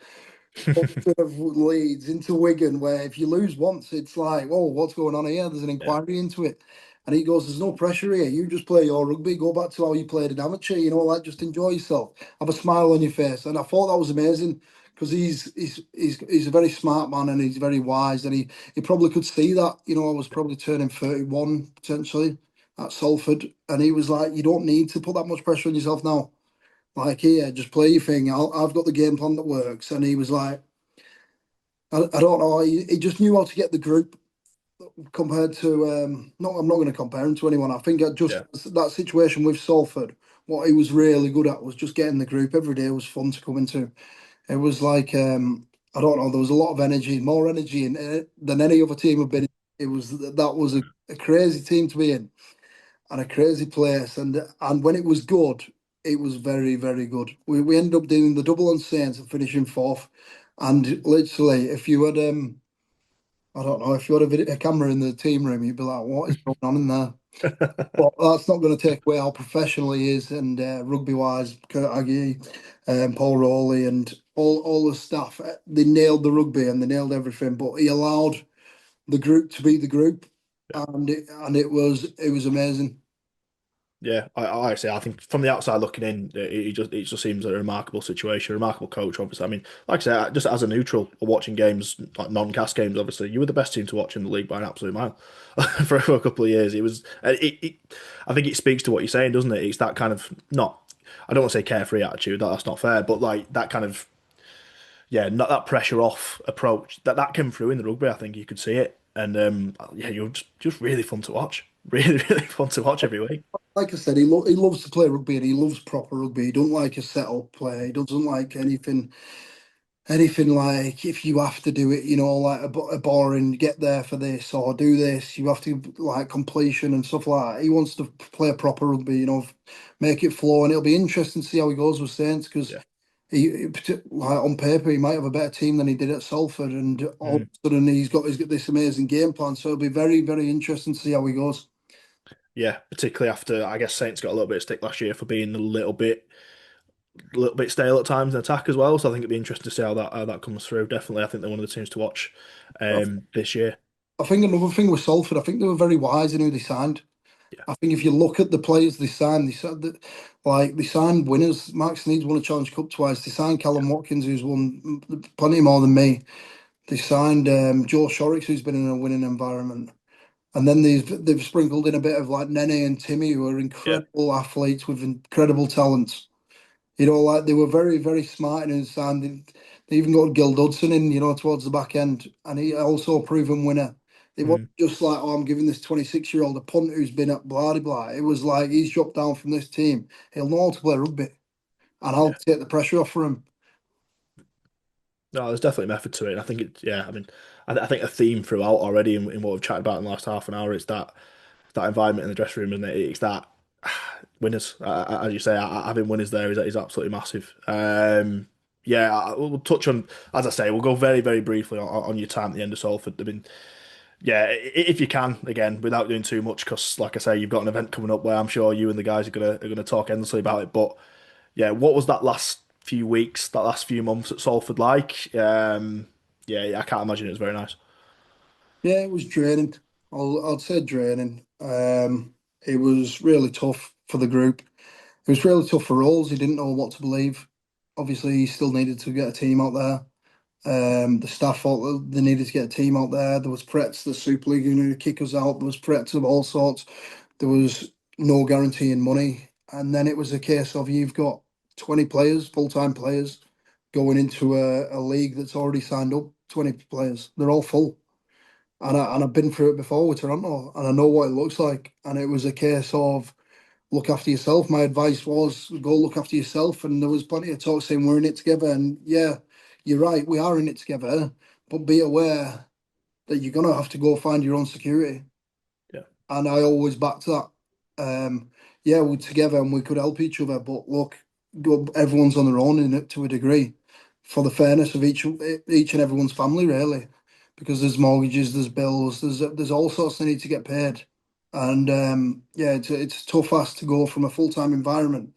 of Leeds into Wigan, where if you lose once, it's like, oh, what's going on here? There's an Yeah, inquiry into it." And he goes, "There's no pressure here. You just play your rugby. Go back to how you played in amateur. Like just enjoy yourself. Have a smile on your face." And I thought that was amazing because he's a very smart man and he's very wise and he probably could see that. I was probably turning 31 potentially at Salford, and he was like, "You don't need to put that much pressure on yourself now. Like here, just play your thing. I've got the game plan that works." And he was like, I don't know. He just knew how to get the group compared to. No, I'm not going to compare him to anyone. I think yeah, that situation with Salford, what he was really good at was just getting the group. Every day was fun to come into. It was like I don't know. There was a lot of energy, more energy in it than any other team have been in. That was a crazy team to be in and a crazy place. And when it was good, it was very very good. We ended up doing the double on Saints and finishing fourth. And literally, if you had I don't know, if you had a camera in the team room, you'd be like, "What is going on in there?" But that's not going to take away how professional he is and rugby wise, Kurt Aggie, Paul Rowley, and all the staff. They nailed the rugby and they nailed everything. But he allowed the group to be the group, and it was amazing. yeah. I say I think from the outside looking in, it just seems a remarkable situation, a remarkable coach. Obviously, I mean, like I say, just as a neutral watching games, like non-cast games, obviously, you were the best team to watch in the league by an absolute mile for a couple of years. It was, I think it speaks to what you're saying, doesn't it? It's that kind of not, I don't want to say carefree attitude. That's not fair, but like that kind of not that pressure off approach that came through in the rugby. I think you could see it, and yeah, you're just really fun to watch. Really, really fun to watch every week. Like I said, he loves to play rugby and he loves proper rugby. He don't like a set up play. He doesn't like anything like if you have to do it, like a boring get there for this or do this, you have to like completion and stuff like that. He wants to play a proper rugby, make it flow, and it'll be interesting to see how he goes with Saints because Yeah. like on paper, he might have a better team than he did at Salford, and all of Mm. a sudden he's got this amazing game plan. So it'll be very, very interesting to see how he goes. Yeah, particularly after I guess Saints got a little bit of stick last year for being a little bit stale at times in attack as well. So I think it'd be interesting to see how that comes through. Definitely, I think they're one of the teams to watch this year. I think another thing with Salford, I think they were very wise in who they signed. Yeah, I think if you look at the players they signed, they said that like they signed winners. Mark Sneed's won a Challenge Cup twice. They signed Callum Watkins, who's won plenty more than me. They signed Joe Shorrocks, who's been in a winning environment. And then they've sprinkled in a bit of like Nene and Timmy, who are yeah, incredible athletes with incredible talents. Like they were very, very smart in his signing. They even got Gil Dudson in, towards the back end, and he also a proven winner. It wasn't mm, just like, oh, I'm giving this 26-year-old a punt who's been at blah blah. It was like he's dropped down from this team. He'll know how to play rugby, and I'll yeah. take the pressure off for him. No, there's definitely method to it. And I think yeah. I mean, I think a theme throughout already in what we've chatted about in the last half an hour is that environment in the dressing room, and it's that winners, as you say, having winners there is absolutely massive. Yeah, we'll touch on, as I say, we'll go very, very briefly on your time at the end of Salford. I mean, yeah, if you can, again, without doing too much, because like I say, you've got an event coming up where I'm sure you and the guys are gonna talk endlessly about it. But yeah, what was that last few weeks, that last few months at Salford like? Yeah, I can't imagine it was very nice. Yeah, it was draining. I'd say draining. It was really tough for the group. It was really tough for Rolls. He didn't know what to believe. Obviously, he still needed to get a team out there. The staff thought that they needed to get a team out there. There was threats the Super League who to kick us out. There was threats of all sorts. There was no guarantee in money. And then it was a case of you've got 20 players, full-time players, going into a league that's already signed up 20 players. They're all full. And I've been through it before with Toronto and I know what it looks like. And it was a case of look after yourself. My advice was go look after yourself. And there was plenty of talk saying we're in it together. And yeah, you're right, we are in it together. But be aware that you're gonna have to go find your own security. Yeah, And I always backed that. Yeah, we're together and we could help each other. But look, everyone's on their own in it to a degree, for the fairness of each and everyone's family, really. because there's mortgages, there's bills, there's all sorts that need to get paid, and yeah, it's tough as to go from a full time environment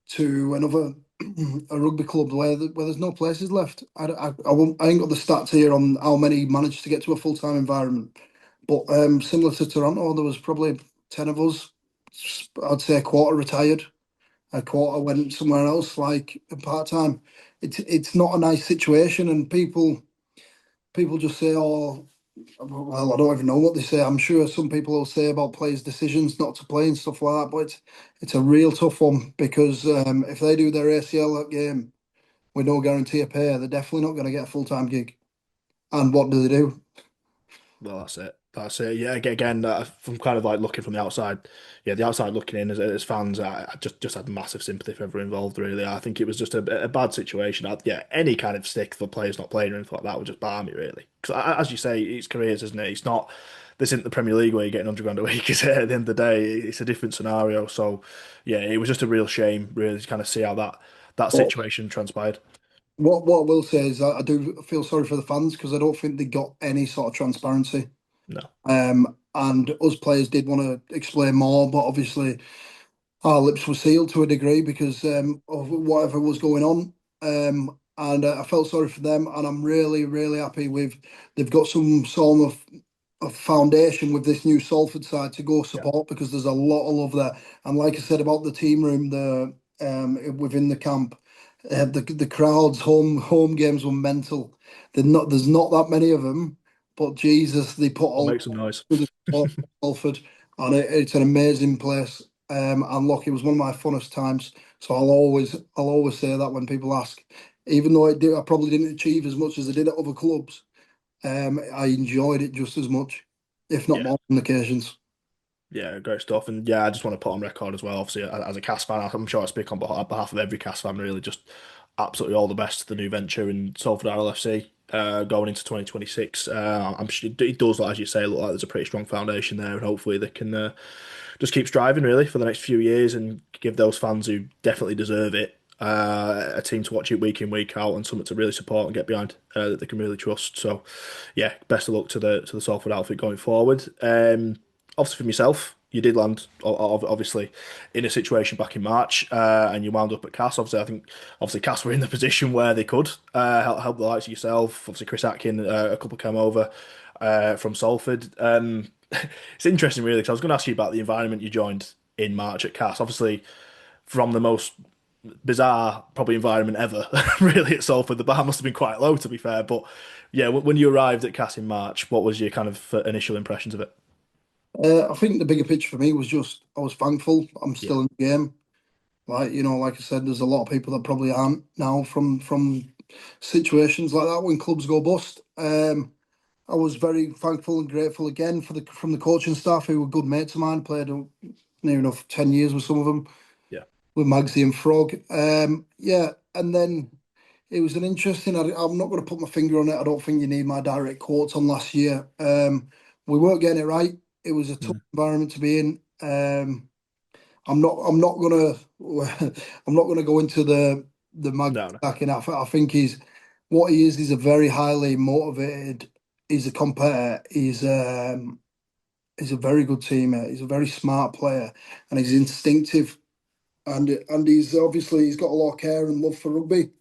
to another a rugby club where there's no places left. I ain't got the stats here on how many managed to get to a full time environment, but similar to Toronto, there was probably 10 of us. I'd say a quarter retired, a quarter went somewhere else, like part time. It's not a nice situation, and people just say, "Oh, well, I don't even know what they say." I'm sure some people will say about players' decisions not to play and stuff like that, but it's a real tough one because if they do their ACL that game with no guarantee of pay, they're definitely not going to get a full time gig. And what do they do? Well, that's it. That's it. Yeah, again, from kind of like looking from the outside, yeah, the outside looking in as fans, I just had massive sympathy for everyone involved. Really, I think it was just a bad situation. Yeah, any kind of stick for players not playing or anything like that would just bar me really. Because as you say, it's careers, isn't it? It's not this isn't the Premier League where you're getting 100 grand a week. Is it? At the end of the day, it's a different scenario. So, yeah, it was just a real shame, really, to kind of see how that What situation transpired. what I will say is that I do feel sorry for the fans because I don't think they got any sort of transparency. No, And us players did want to explain more, but obviously our lips were sealed to a degree because of whatever was going on. And I felt sorry for them, and I'm really, really happy with they've got some sort of foundation with this new Salford side to go yeah, support because there's a lot of love there. And like I said about the team room, within the camp, the crowds home games were mental. There's not that many of them, but Jesus, they put I'll all make some noise. to the support of Salford, and it's an amazing place. And look, it was one of my funnest times. So I'll always say that when people ask, even though I probably didn't achieve as much as I did at other clubs, I enjoyed it just as much, if not Yeah. more, on occasions. Yeah, great stuff. And yeah, I just want to put on record as well, obviously, as a Cast fan, I'm sure I speak on behalf of every Cast fan, really, just absolutely all the best to the new venture in Salford RLFC going into 2026. I'm sure it does, like, as you say, look like there's a pretty strong foundation there, and hopefully they can just keep striving, really, for the next few years and give those fans who definitely deserve it a team to watch it week in, week out, and something to really support and get behind that they can really trust. So, yeah, best of luck to the Salford outfit going forward. Obviously, for myself, you did land obviously in a situation back in March, and you wound up at Cass. Obviously, I think obviously Cass were in the position where they could help the likes of yourself. Obviously, Chris Atkin, a couple came over from Salford. It's interesting, really, because I was going to ask you about the environment you joined in March at Cass. Obviously, from the most bizarre probably environment ever, really, at Salford. The bar must have been quite low, to be fair. But yeah, when you arrived at Cass in March, what was your kind of initial impressions of it? I think the bigger picture for me was just I was thankful I'm Yeah, still in the game. Like I said, there's a lot of people that probably aren't now from situations like that when clubs go bust. I was very thankful and grateful again from the coaching staff who were good mates of mine. Played near enough 10 years with some of them, yeah, with Magsy and Frog. Yeah, and then it was an interesting. I'm not going to put my finger on it. I don't think you need my direct quotes on last year. We weren't getting it right. It was a tough mm. environment to be in. I'm not gonna I'm not gonna go into the mag No, no, stacking. I think he's what he is. He's a very highly motivated. He's a competitor. He's a very good teammate. He's a very smart player, and he's instinctive. And he's got a lot of care and love for rugby.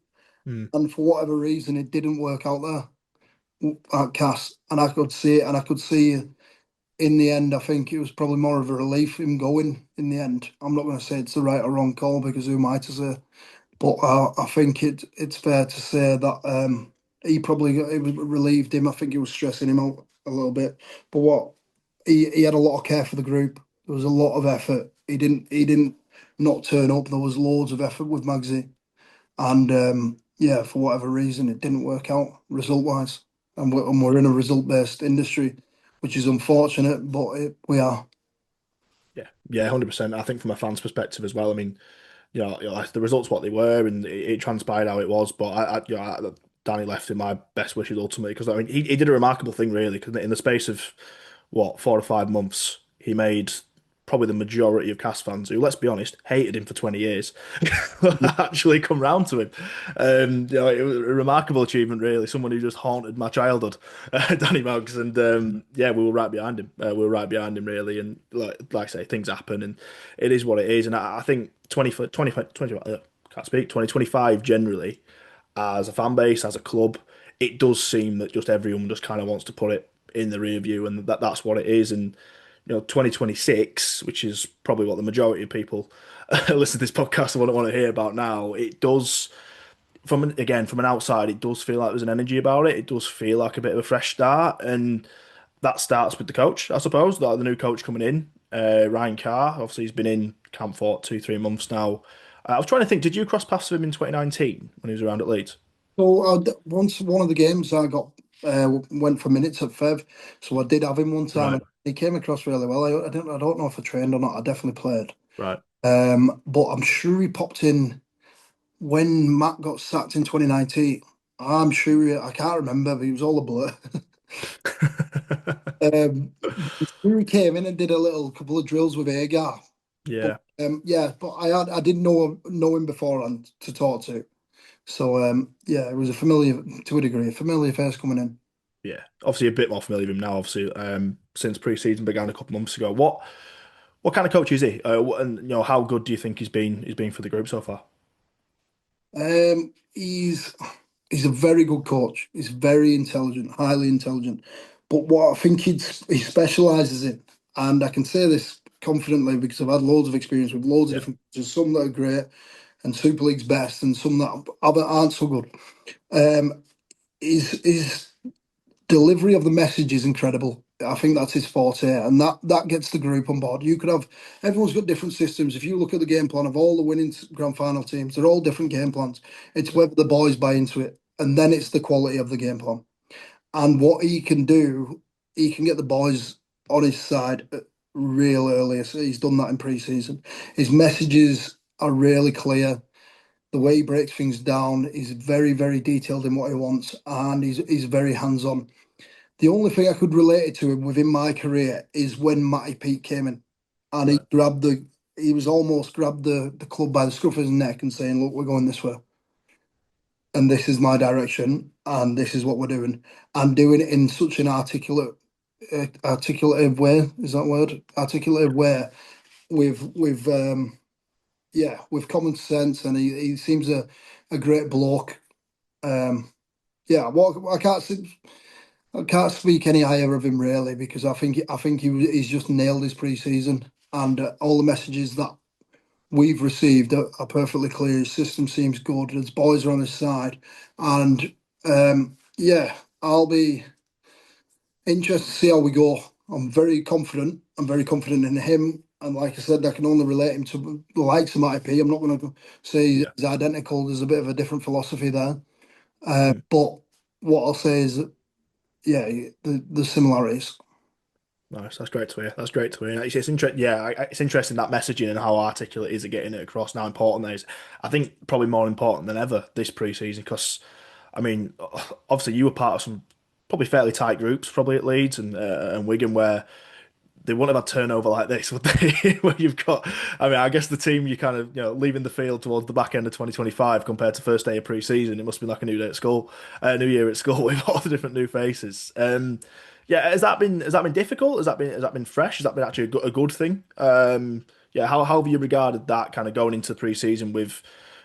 mm. And for whatever reason, it didn't work out there at Cass. And I could see it, and I could see in the end, I think it was probably more of a relief him going in the end. I'm not going to say it's the right or wrong call because who am I to say? But I think it's fair to say that it relieved him. I think it was stressing him out a little bit. But he had a lot of care for the group. There was a lot of effort. He didn't not turn up. There was loads of effort with Magsy, and yeah, for whatever reason, it didn't work out result wise. And we're in a result based industry, which is unfortunate, but we are. Yeah, yeah, 100%. I think from a fan's perspective as well. I mean, like, the results what they were, and it transpired how it was. But Danny left in my best wishes ultimately because I mean he did a remarkable thing really because in the space of what 4 or 5 months he made probably the majority of Cast fans who, let's be honest, hated him for 20 years, actually come round to him. It was a remarkable achievement, really. Someone who just haunted my childhood, Danny Moggs, and yeah, we were right behind him. We were right behind him, really. And like I say, things happen, and it is what it is. And I think 20, can't speak, 2025 generally, as a fan base, as a club, it does seem that just everyone just kind of wants to put it in the rear view, and that's what it is. And 2026, which is probably what the majority of people listen to this podcast want to hear about now, it does, from an outside, it does feel like there's an energy about it. It does feel like a bit of a fresh start, and that starts with the coach, I suppose. Like the new coach coming in, Ryan Carr. Obviously, he's been in camp for 2, 3 months now. I was trying to think, did you cross paths with him in 2019 when he was around at Leeds? So once one of the games I got went for minutes at Fev, so I did have him one time, Right, and he came across really well. I don't know if I trained or not. I definitely played. right. But I'm sure he popped in when Matt got sacked in 2019. I can't remember, but he was all a blur. I'm sure he came in and did a little couple of drills with Agar. But Yeah, yeah, but I didn't know him beforehand to talk to. So yeah, it was a familiar to a degree, a familiar face coming in. yeah. Obviously, a bit more familiar with him now. Obviously, since pre-season began a couple months ago. What kind of coach is he? And how good do you think he's been for the group so far? He's a very good coach. He's very intelligent, highly intelligent. But what I think he specialises in, and I can say this confidently because I've had loads of experience with loads of Yeah, different coaches, some that are great and Super League's best, and some that aren't so good. Um, his delivery of the message is incredible. I think that's his forte, and that gets the group on board. You could have everyone's got different systems. If you look at the game plan of all the winning grand final teams, they're all different game plans. It's whether the boys buy into it, and then it's the quality of the game plan. And what he can do, he can get the boys on his side real early. So he's done that in pre-season. His messages are really clear. The way he breaks things down, he's very, very detailed in what he wants, and he's very hands-on. The only thing I could relate it to him within my career is when Matty Peake came in and right. he was almost grabbed the club by the scruff of his neck and saying, "Look, we're going this way, and this is my direction, and this is what we're doing," and doing it in such an articulative way. Is that word? Articulative way with yeah, with common sense, and he seems a great bloke. Um, yeah, well, I can't speak any higher of him really because he's just nailed his pre-season and all the messages that we've received are perfectly clear. His system seems good. His boys are on his side, and yeah, I'll be interested to see how we go. I'm very confident. I'm very confident in him, and like I said, I can only relate him to the likes of Matty P. I'm not going to say Yeah. he's identical. There's a bit of a different philosophy there, Hmm. but what I'll say is that yeah, the similarities. Nice. That's great to hear. That's great to hear. It's interesting. Yeah, it's interesting that messaging and how articulate is at getting it across. Now, important that is. I think probably more important than ever this pre-season because, I mean, obviously you were part of some probably fairly tight groups, probably at Leeds and Wigan, where they wouldn't have had turnover like this, would they? Where you've got, I mean, I guess the team you kind of leaving the field towards the back end of 2025 compared to first day of pre-season, it must be like a new day at school, new year at school with all the different new faces. Yeah, has that been difficult? Has that been fresh? Has that been actually a good thing? Yeah, how have you regarded that kind of going into pre-season with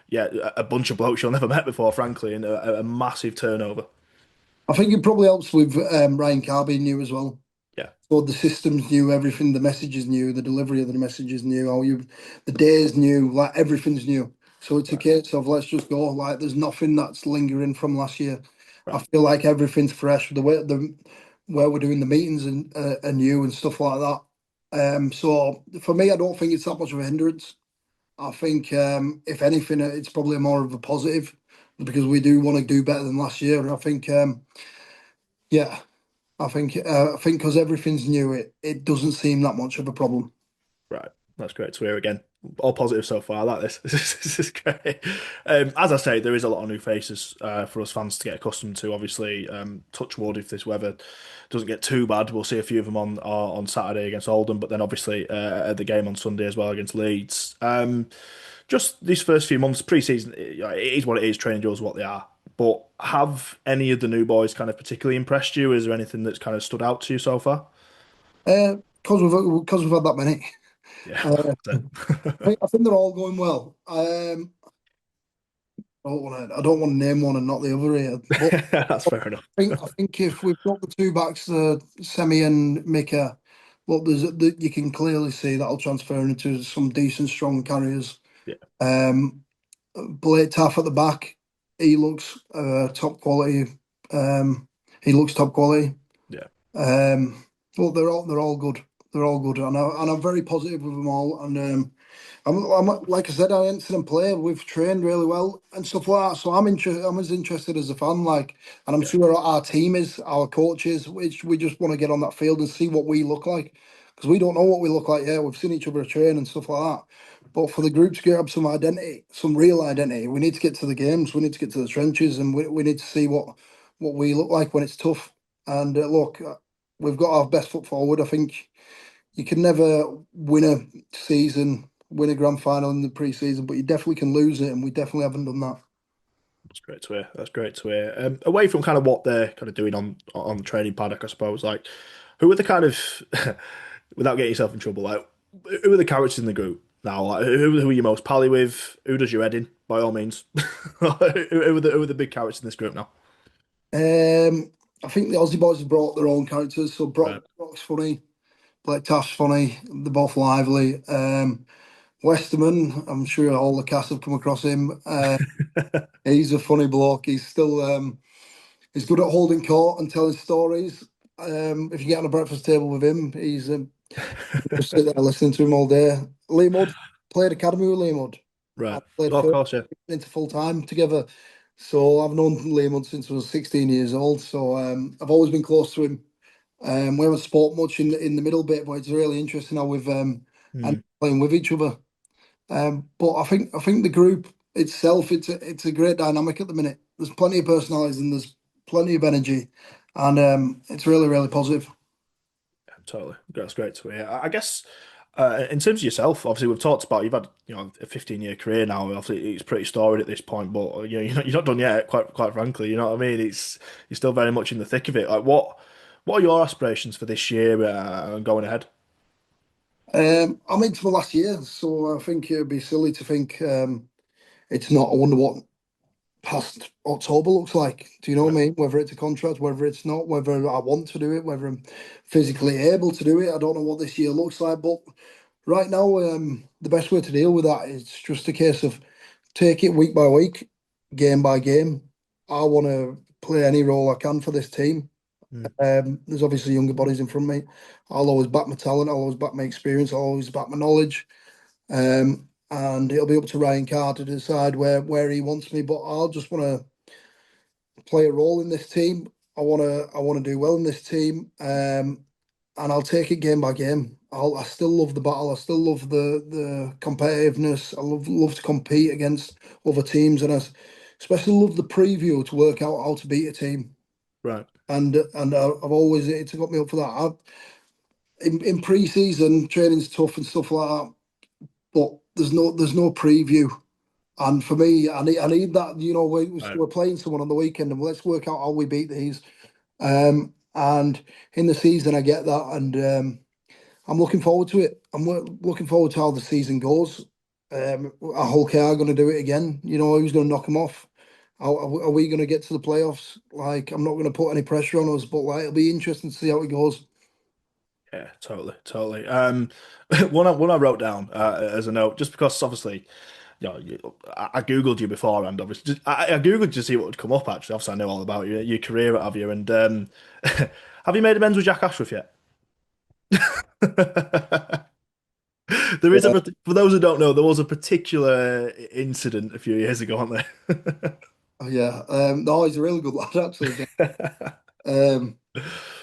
yeah a bunch of blokes you've never met before, frankly, and a massive turnover? I think it probably helps with Ryan Carr being new as well. Yeah, So the systems new, everything, the messages new, the delivery of the messages new, the days new, like everything's new. So it's a right, case of let's just go. Like there's nothing that's lingering from last year. I right. feel like everything's fresh. The way the where we're doing the meetings and are new and stuff like that. So for me, I don't think it's that much of a hindrance. I think if anything, it's probably more of a positive because we do want to do better than last year. And I think yeah. I think because everything's new, it doesn't seem that much of a problem. Right. That's great to hear again. All positive so far. I like this. This is great. As I say, there is a lot of new faces for us fans to get accustomed to. Obviously, touch wood if this weather doesn't get too bad, we'll see a few of them on Saturday against Oldham, but then obviously at the game on Sunday as well against Leeds. Just these first few months, pre-season, it is what it is. Training drills what they are. But have any of the new boys kind of particularly impressed you? Is there anything that's kind of stood out to you so far? Because we've had that many. Yeah, Uh, that's I think they're all going well. I don't want to name one and not the other here, but it. That's fair enough. I think if we've got the two backs, Semi and Mika, look, you can clearly see that'll transfer into some decent, strong carriers. Yeah, Um, Blake Taff at the back, he looks top quality. Um, he looks top quality. yeah, Well, they're all good. They're all good, and I'm very positive with them all. And I'm like I said, I haven't seen them play. We've trained really well and stuff like that. So I'm as interested as a fan, like, and I'm yeah. sure our team is, our coaches, which we just want to get on that field and see what we look like, because we don't know what we look like yet. We've seen each other train and stuff like that. But for the group to get up some identity, some real identity, we need to get to the games. We need to get to the trenches, and we need to see what we look like when it's tough. And look, we've got our best foot forward. I think you can never win a season, win a grand final in the pre-season, but you definitely can lose it, and we definitely haven't done that. That's great to hear. That's great to hear. Away from kind of what they're kind of doing on the training paddock, I suppose. Like, who are the kind of, without getting yourself in trouble, like, who are the characters in the group now? Like, who are you most pally with? Who does your head in? By all means, who are the big characters in this group now? I think the Aussie boys have brought their own characters. So Right. Brock's funny, Blake Taft's funny. They're both lively. Westerman, I'm sure all the cast have come across him. He's a funny bloke. He's good at holding court and telling stories. If you get on a breakfast table with him, he's just sit there listening to him all day. Liam Mudd, played academy with Liam Mudd. I Right. played Oh, of first course, yeah. into full time together. So I've known Liam Mudd since I was 16 years old. So I've always been close to him. We haven't spoke much in the middle bit, but it's really interesting how we've and Hmm. playing with each other. But I think the group itself, it's a great dynamic at the minute. There's plenty of personalities and there's plenty of energy, and it's really really positive. Totally. That's great to hear. I guess in terms of yourself, obviously we've talked about you've had a 15-year career now. Obviously it's pretty storied at this point, but you're not done yet. Quite frankly, you know what I mean. You're still very much in the thick of it. Like what are your aspirations for this year and going ahead? I'm into my last year, so I think it would be silly to think it's not. I wonder what past October looks like. Do you know what I Right. mean? Whether it's a contract, whether it's not, whether I want to do it, whether I'm physically able to do it. I don't know what this year looks like, but right now, the best way to deal with that is just a case of take it week by week, game by game. I want to play any role I can for this team. Mm. There's obviously younger bodies in front of me. I'll always back my talent. I'll always back my experience. I'll always back my knowledge. And it'll be up to Ryan Carr to decide where he wants me. But I'll just want to play a role in this team. I want to do well in this team. And I'll take it game by game. I still love the battle. I still love the competitiveness. I love to compete against other teams, and I especially love the preview to work out how to beat a team. Right. And I've always it's got me up for that. In pre-season training's tough and stuff like that, but there's no preview. And for me, I need that. Right. We're playing someone on the weekend, and let's work out how we beat these. And in the season, I get that, and I'm looking forward to it. Looking forward to how the season goes. Are Hull KR going to do it again? Who's going to knock them off? Are we going to get to the playoffs? Like, I'm not going to put any pressure on us, but like, it'll be interesting to see how it goes. Yeah, totally, totally. One I wrote down as a note, just because obviously, I googled you beforehand. Obviously, I googled to see what would come up. Actually, obviously, I know all about your career, what have you? And have you made amends with Jack Ashworth yet? There is Yeah, for those who don't know, there was a particular incident a few years ago, wasn't there? yeah. No, he's a really good lad, actually. Um,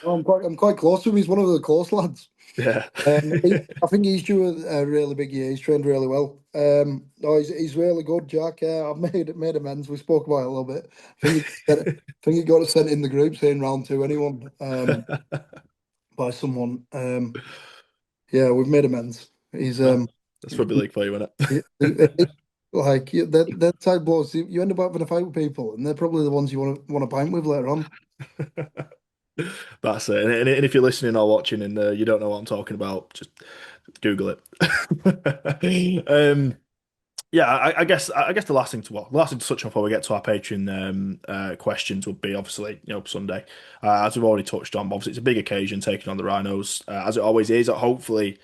I'm quite close to him. He's one of the close lads. Yeah. I think he's due a really big year. He's trained really well. No, he's really good, Jack. I've made amends. We spoke about it a little bit. I think he got sent in the group saying round two anyone by someone. Yeah, we've made amends. He's Oh, that's rugby league for you, isn't like that type blokes. You end up having a fight with people, and they're probably the ones you want to pint with later on. it? That's it. And if you're listening or watching and you don't know what I'm talking about, just Google it. Yeah, I guess the last thing to touch on before we get to our Patreon questions would be obviously Sunday, as we've already touched on. But obviously, it's a big occasion taking on the Rhinos, as it always is. Hopefully,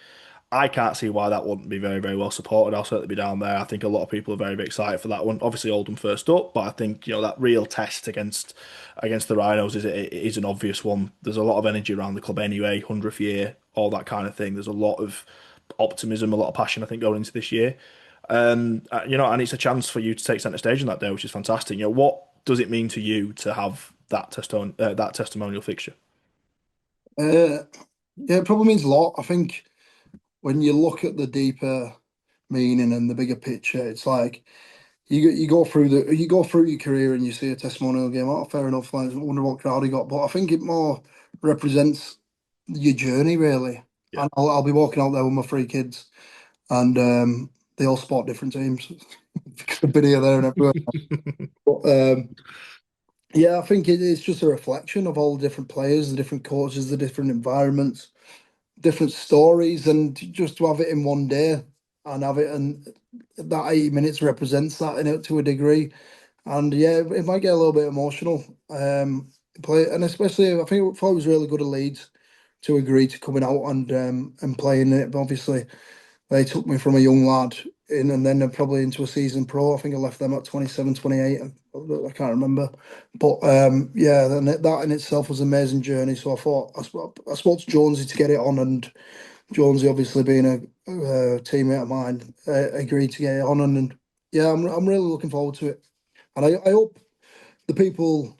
I can't see why that wouldn't be very, very well supported. I'll certainly be down there. I think a lot of people are very, very excited for that one. Obviously, Oldham first up, but I think that real test against the Rhinos is an obvious one. There's a lot of energy around the club anyway, 100th year, all that kind of thing. There's a lot of optimism, a lot of passion, I think, going into this year. And it's a chance for you to take centre stage on that day, which is fantastic. What does it mean to you to have that testimonial fixture? Uh, yeah, it probably means a lot. I think when you look at the deeper meaning and the bigger picture, it's like you go through your career and you see a testimonial game. Oh, fair enough. Like, I wonder what crowd he got, but I think it more represents your journey really. Yeah. And I'll be walking out there with my three kids, and they all support different teams. I've been here, there, and everywhere. But yeah, I think it's just a reflection of all the different players, the different coaches, the different environments, different stories, and just to have it in one day and have it, and that 80 minutes represents that in it to a degree. And yeah, it might get a little bit emotional. Play, and especially I thought it was really good of Leeds to agree to coming out and playing it. But obviously, they took me from a young lad in, and then probably into a season pro. I think I left them at 27, 28. I can't remember. But yeah, then that in itself was an amazing journey. So I spoke to Jonesy to get it on, and Jonesy, obviously being a teammate of mine, agreed to get it on. And yeah, I'm really looking forward to it. And I hope the people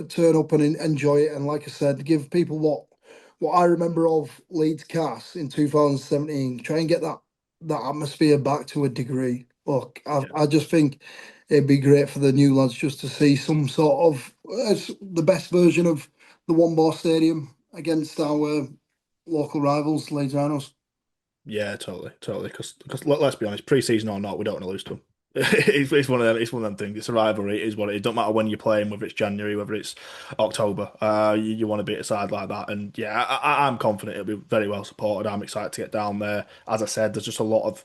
turn up and enjoy it. And like I said, give people what I remember of Leeds Cast in 2017. Try and get that atmosphere back to a degree. Look, Yeah. I just think it'd be great for the new lads just to see some sort of the best version of the One Bar Stadium against our local rivals, Leeds Rhinos. Yeah, totally, totally. Because let's be honest, pre-season or not, we don't want to lose to them. It's one of them. It's one of them things. It's a rivalry. It is what it is. Don't matter when you're playing, whether it's January, whether it's October. You want to beat a side like that, and yeah, I'm confident it'll be very well supported. I'm excited to get down there. As I said, there's just a lot of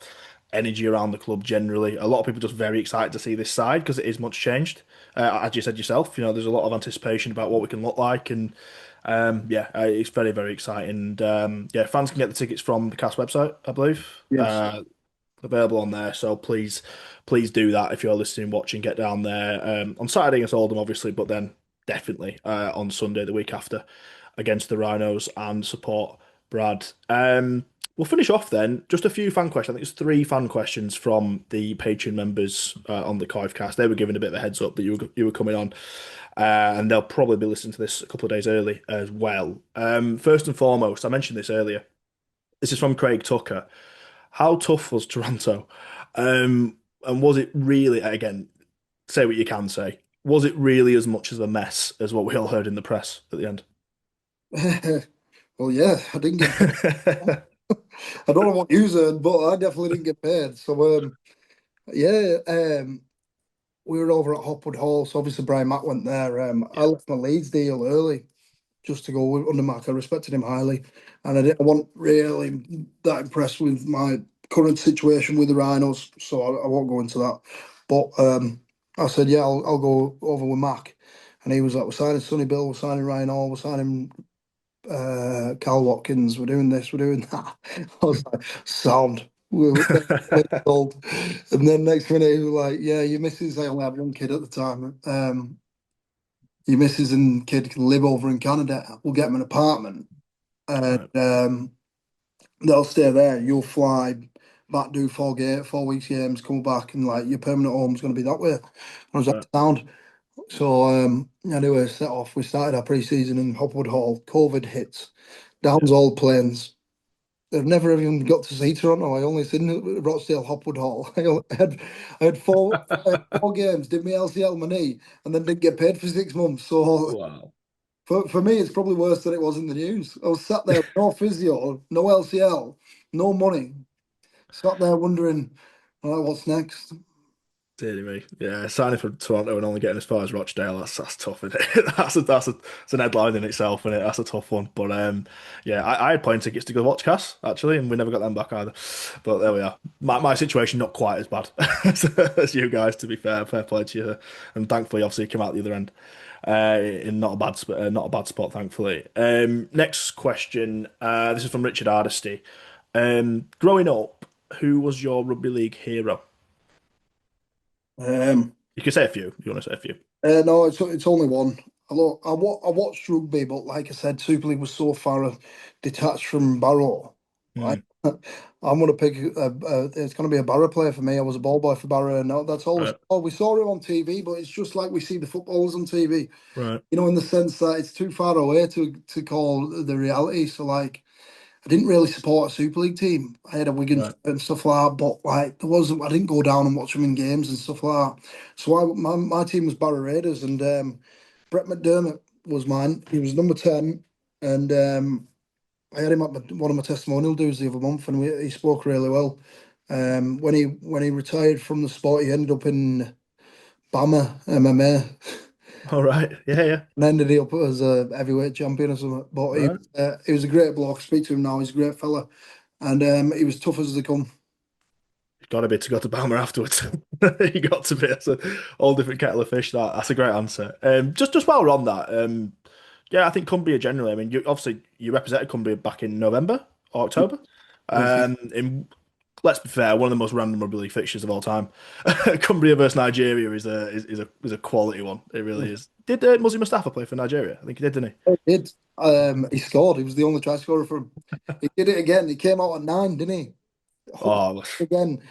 energy around the club generally. A lot of people just very excited to see this side because it is much changed. As you said yourself, there's a lot of anticipation about what we can look like, and yeah, it's very, very exciting. And yeah, fans can get the tickets from the cast website, I believe. Yes. Available on there. So please do that if you're listening, watching, get down there on Saturday against Oldham, obviously, but then definitely on Sunday, the week after, against the Rhinos and support Brad. We'll finish off then. Just a few fan questions. I think it's three fan questions from the Patreon members on the COYFCast. They were given a bit of a heads up that you were coming on, and they'll probably be listening to this a couple of days early as well. First and foremost, I mentioned this earlier. This is from Craig Tucker. How tough was Toronto? And was it really, again, say what you can say, was it really as much as a mess as what we all heard in the press at the end? Well, yeah, I didn't get paid. I don't know what you said, but I definitely didn't get paid. So yeah, we were over at Hopwood Hall, so obviously Brian Mack went there. I Yeah, left my Leeds deal early just to go under Mack. I respected him highly, and I wasn't really that impressed with my current situation with the Rhinos, so I won't go into that. But I said, yeah, I'll go over with Mack, and he was like, we're signing Sonny Bill, we're signing Ryan Hall, we're signing Carl Watkins, we're doing this, we're doing that. I was like, sound. We're told. And then next minute he was like, yeah, your missus, I only had one kid at the time. Your missus and kid can live over in Canada. We'll get them an apartment and right. they'll stay there. You'll fly back, do 4 weeks games, come back, and like your permanent home's going to be that way. I was like, Right. sound. So anyway, set off. We started our pre-season in Hopwood Hall. COVID hits. Down's all planes. I've never even got to see Toronto. I only seen Rochdale, Hopwood Hall. I had four games, did my LCL, my knee, and then didn't get paid for 6 months. So Wow. for me, it's probably worse than it was in the news. I was sat there with no physio, no LCL, no money. Sat there wondering, all right, what's next? Dearly me. Yeah, signing for Toronto and only getting as far as Rochdale, that's tough, isn't it? That's an headline in itself, isn't it? That's a tough one. But yeah, I had plane tickets to go watch Cass, actually, and we never got them back either. But there we are. My situation not quite as bad as you guys, to be fair. Fair play to you. And thankfully, obviously, you came out the other end. In not a bad spot, thankfully. Next question. This is from Richard Ardesty. Growing up, who was your rugby league hero? Um, You can say a few. If you want to say a few. no, it's only one. I watched rugby, but like I said, Super League was so far detached from Barrow. I, Hmm. I'm gonna pick. It's gonna be a Barrow player for me. I was a ball boy for Barrow, and that's all. Right. We saw him on TV, but it's just like we see the footballers on TV. Right. You know, in the sense that it's too far away to call the reality. So like, I didn't really support a Super League team. I had a Wigan Right. and stuff like that, but like there wasn't. I didn't go down and watch them in games and stuff like that. So my team was Barrow Raiders, and Brett McDermott was mine. He was number 10, and I had him at one of my testimonial dues the other month, and he spoke really well. When he retired from the sport, he ended up in Bama MMA. All right. Yeah. Yeah. And ended up as a heavyweight champion or something. But Right. he was a great bloke. Speak to him now. He's a great fella, and he was tough as they come. You've got to be to go to Bama afterwards. You got to be. That's a whole different kettle of fish. That's a great answer. Just while we're on that, yeah, I think Cumbria generally. I mean, you represented Cumbria back in November or October. In Let's be fair, one of the most random rugby league fixtures of all time. Cumbria versus Nigeria is a quality one. It really is. Did Muzzy Mustafa play for Nigeria? I think he did, didn't He did. He scored. He was the only try scorer for him. He did it again. He came out at 9, didn't he? he? Oh, Again.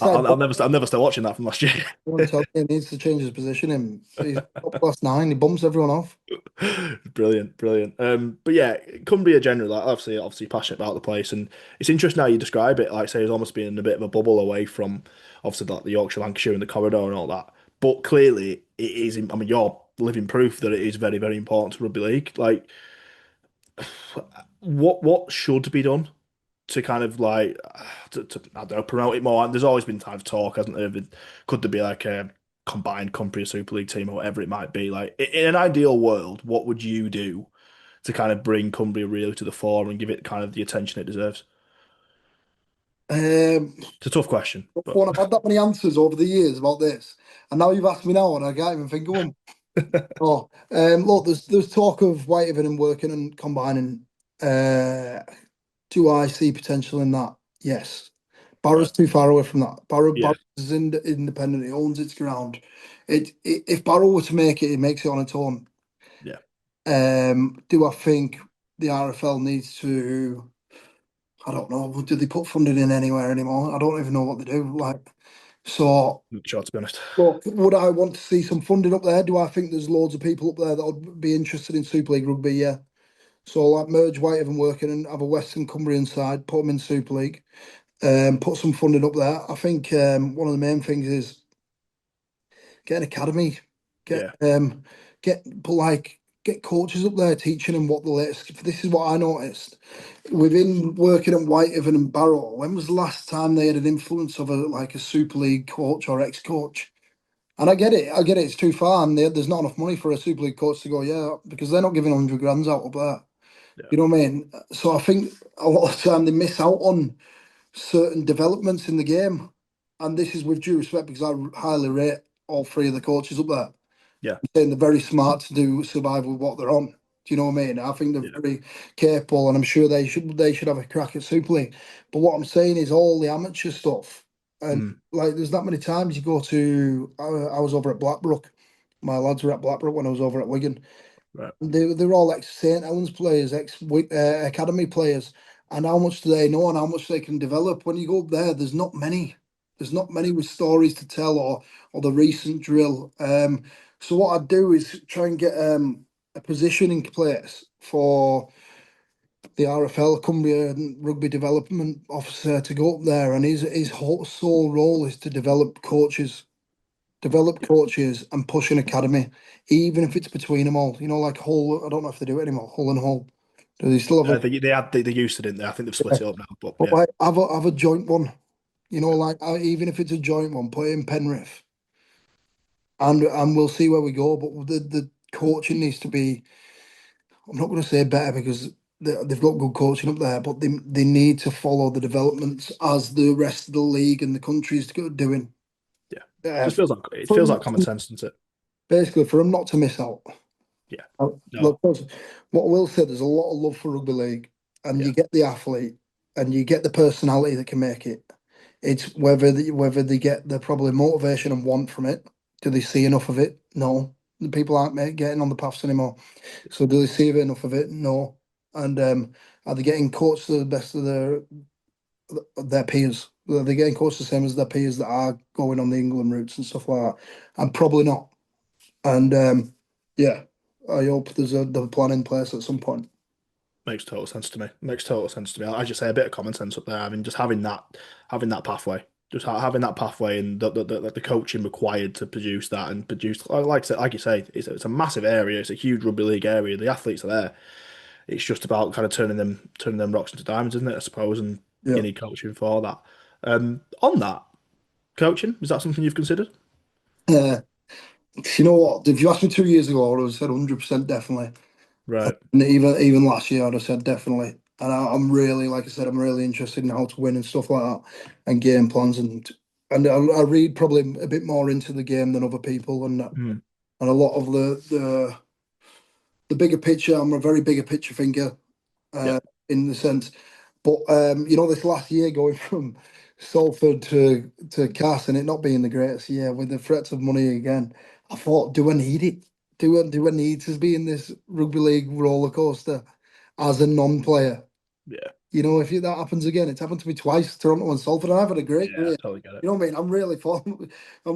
I'll, Instead, I'll never start watching that from last year. everyone tells me he needs to change his position. He's top class 9. He bumps everyone off. Brilliant, brilliant. But yeah, Cumbria generally, like obviously passionate about the place, and it's interesting how you describe it. Like say, it's almost being a bit of a bubble away from obviously like the Yorkshire, Lancashire, and the corridor and all that. But clearly, it is. I mean, you're living proof that it is very, very important to rugby league. Like, what should be done to kind of like I don't know, promote it more? And there's always been kind of talk, hasn't there? Could there be like a combined Cumbria Super League team or whatever it might be? Like in an ideal world, what would you do to kind of bring Cumbria really to the fore and give it kind of the attention it deserves? Um, It's a tough question, but I've had that many answers over the years about this, and now you've asked me now, and I can't even think of one. Oh, look, there's talk of Whitehaven and working and combining. Uh, do I see potential in that? Yes. right, Barrow's too far away from that. yeah, Barrow is independent. It owns its ground. If Barrow were to make it, it makes it on its own. yeah, Do I think the RFL needs to? I don't know. Do they put funding in anywhere anymore? I don't even know what they do. Like, so. not sure to be honest. Look, would I want to see some funding up there? Do I think there's loads of people up there that would be interested in Super League rugby? Yeah. So like merge Whitehaven working and have a Western Cumbrian side, put them in Super League, put some funding up there. I think one of the main things is get an academy, get Yeah, get coaches up there teaching them what the latest. This is what I noticed within working at Whitehaven and Barrow. When was the last time they had an influence of a Super League coach or ex-coach? And I get it. I get it. It's too far, and there's not enough money for a Super League coach to go. Yeah, because they're not giving 100 grand out up there. yeah, You know what I mean? So I think a lot of the time they miss out on certain developments in the game, and this is with due respect because I highly rate all three of the coaches up there. yeah, I'm saying they're very smart to do survive with what they're on. Do you know what I mean? I think they're yeah, very capable, and I'm sure they should have a crack at Super League. But what I'm saying is all the amateur stuff, and mm, like there's that many times you go to. I was over at Blackbrook. My lads were at Blackbrook when I was over at Wigan. right, They're all ex St Helens players, ex academy players, and how much do they know and how much they can develop? When you go up there, there's not many. There's not many with stories to tell or the recent drill. So what I'd do is try and get a position in place for the RFL, Cumbrian Rugby Development Officer, to go up there, and his whole sole role is to develop coaches and push an academy, even if it's between them all. You know, like Hull. I don't know if they do it anymore. Hull and Hull. Do they still have a? They used to, didn't they? I think they've split it up now, but But yeah, like have a joint one. You know, like even if it's a joint one, put it in Penrith, and we'll see where we go. But the coaching needs to be. I'm not going to say better because they've got good coaching up there, but they need to follow the developments as the rest of the league and the country's doing. yeah. Uh, Just feels like it for feels 'em like not common to, sense, doesn't it? basically, for them not to miss out. Yeah. Look, No. what I will say, there's a lot of love for rugby league, and Yeah. you get the athlete, and you get the personality that can make it. It's whether they get the probably motivation and want from it. Do they see enough of it? No, the people aren't getting on the paths anymore. So do they see enough of it? No. And are they getting coached to the best of their peers? Are they getting coached the same as their peers that are going on the England routes and stuff like that? And probably not. And yeah, I hope the plan in place at some point. Makes total sense to me. Makes total sense to me. As you say, a bit of common sense up there. I mean, just having that pathway, having that pathway, and the coaching required to produce that and produce, like I said, like you say, it's a massive area. It's a huge rugby league area. The athletes are there. It's just about kind of turning them rocks into diamonds, isn't it? I suppose, and Yeah. you need coaching for that. On that coaching, is that something you've considered? Uh, you know what? If you asked me 2 years ago, I would have said 100% definitely. Right. And even last year, I'd have said definitely. And I'm really, like I said, I'm really interested in how to win and stuff like that, and game plans, and I read probably a bit more into the game than other people, Mm. a lot of the bigger picture. I'm a very bigger picture thinker, Yeah. uh, in the sense. But this last year going from Salford to Cass and it not being the greatest year with the threats of money again, I thought, do I need it? Do I need to be in this rugby league roller coaster as a non-player? Yeah. If that happens again, it's happened to me twice, Toronto and Salford, and I've had a great Yeah. I career. totally get it. You know what I mean? I'm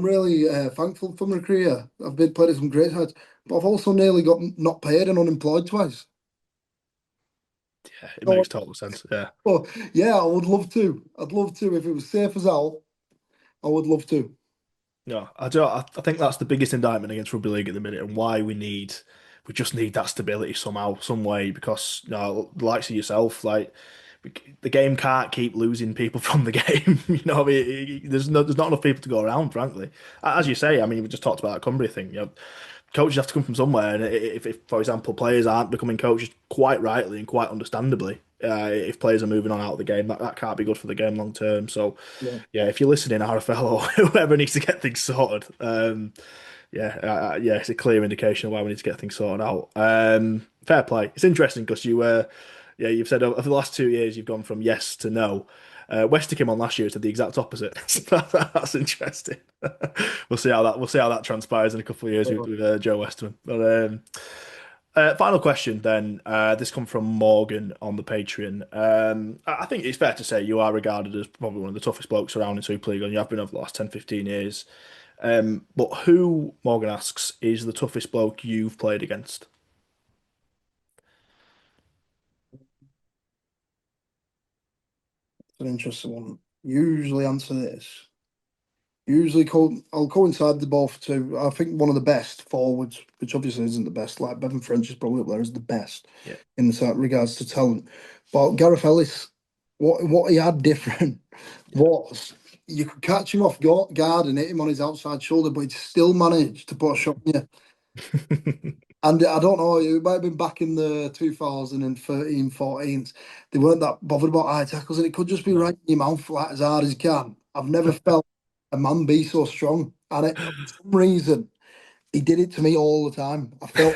really thankful for my career. I've been played at some great sides, but I've also nearly got not paid and unemployed twice. Yeah. It So, makes total sense. Yeah. oh, yeah, I would love to. I'd love to if it was safe as out. I would love to. No, I do. I think that's the biggest indictment against rugby league at the minute, and why we just need that stability somehow, some way, because the likes of yourself, like the game can't keep losing people from the game. I mean, there's not enough people to go around, frankly. As you say, I mean, we just talked about that Cumbria thing. Coaches have to come from somewhere, and if for example, players aren't becoming coaches quite rightly and quite understandably, if players are moving on out of the game, that can't be good for the game long term. So Yeah. yeah, if you're listening, RFL or whoever needs to get things sorted, yeah, it's a clear indication of why we need to get things sorted out. Fair play. It's interesting because yeah, you've said over the last 2 years you've gone from yes to no. Wester came on last year, said the exact opposite. So that's interesting. We'll see how that transpires in a couple of years Uh, with Joe Westerman. But final question then. This come from Morgan on the Patreon. I think it's fair to say you are regarded as probably one of the toughest blokes around in Super League, and you have been over the last 10, 15 years. But who, Morgan asks, is the toughest bloke you've played against? it's an interesting one. Usually answer this. Usually, I'll coincide the ball for two. I think one of the best forwards, which obviously isn't the best, like Bevan French is probably up there as the best Yeah. in regards to talent. But Gareth Ellis, what he had different Yeah. was you could catch him off guard and hit him on his outside shoulder, but he'd still managed to put a shot on you. And I don't know, it might have been back in the 2013, 14s. They weren't that bothered about high tackles, and it could just be No. right in your mouth like as hard as you can. I've never felt a man be so strong. And for some reason, he did it to me all the time. I felt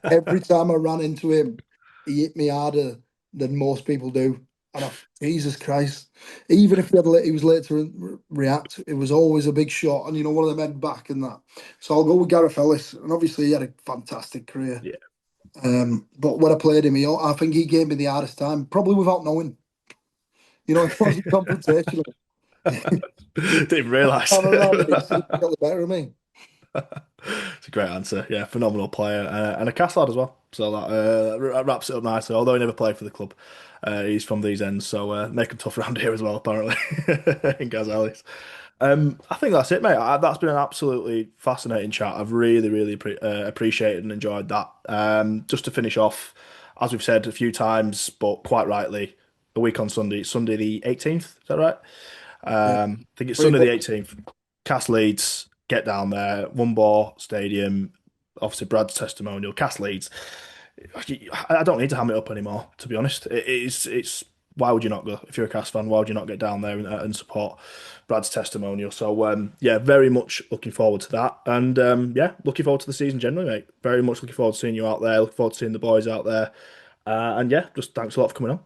every time I ran into him, he hit me harder than most people do. And Jesus Christ, even if he was late to react, it was always a big shot. And one of them head back and that. So I'll go with Gareth Ellis. And obviously, he had a fantastic career. Yeah. But when I played him, I think he gave me the hardest time, probably without knowing. It wasn't confrontational. Didn't even I'm realise. around and he got the better of me. It's a great answer. Yeah, phenomenal player and a cast lad as well. So that wraps it up nicely. Although he never played for the club, he's from these ends, so make him tough around here as well. Apparently, in Gazelles. I think that's it, mate. That's been an absolutely fascinating chat. I've really appreciated and enjoyed that. Just to finish off, as we've said a few times, but quite rightly, a week on Sunday, Sunday the 18th. Is that right? Yeah, I think it's three Sunday the o'clock. 18th. Cast Leeds, get down there, one ball stadium. Obviously, Brad's testimonial. Cast Leeds. I don't need to ham it up anymore, to be honest. It's why would you not go if you're a Cast fan? Why would you not get down there and support Brad's testimonial? So yeah, very much looking forward to that, and yeah, looking forward to the season generally, mate. Very much looking forward to seeing you out there. Looking forward to seeing the boys out there, and yeah, just thanks a lot for coming on.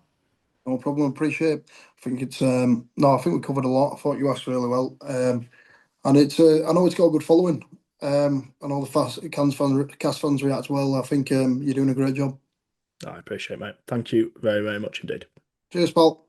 No problem. Appreciate it. I think it's no, I think we covered a lot. I thought you asked really well. And it's I know it's got a good following. I know the Cast fans react well. I think you're doing a great job. I appreciate it, mate. Thank you very much indeed. Cheers, pal.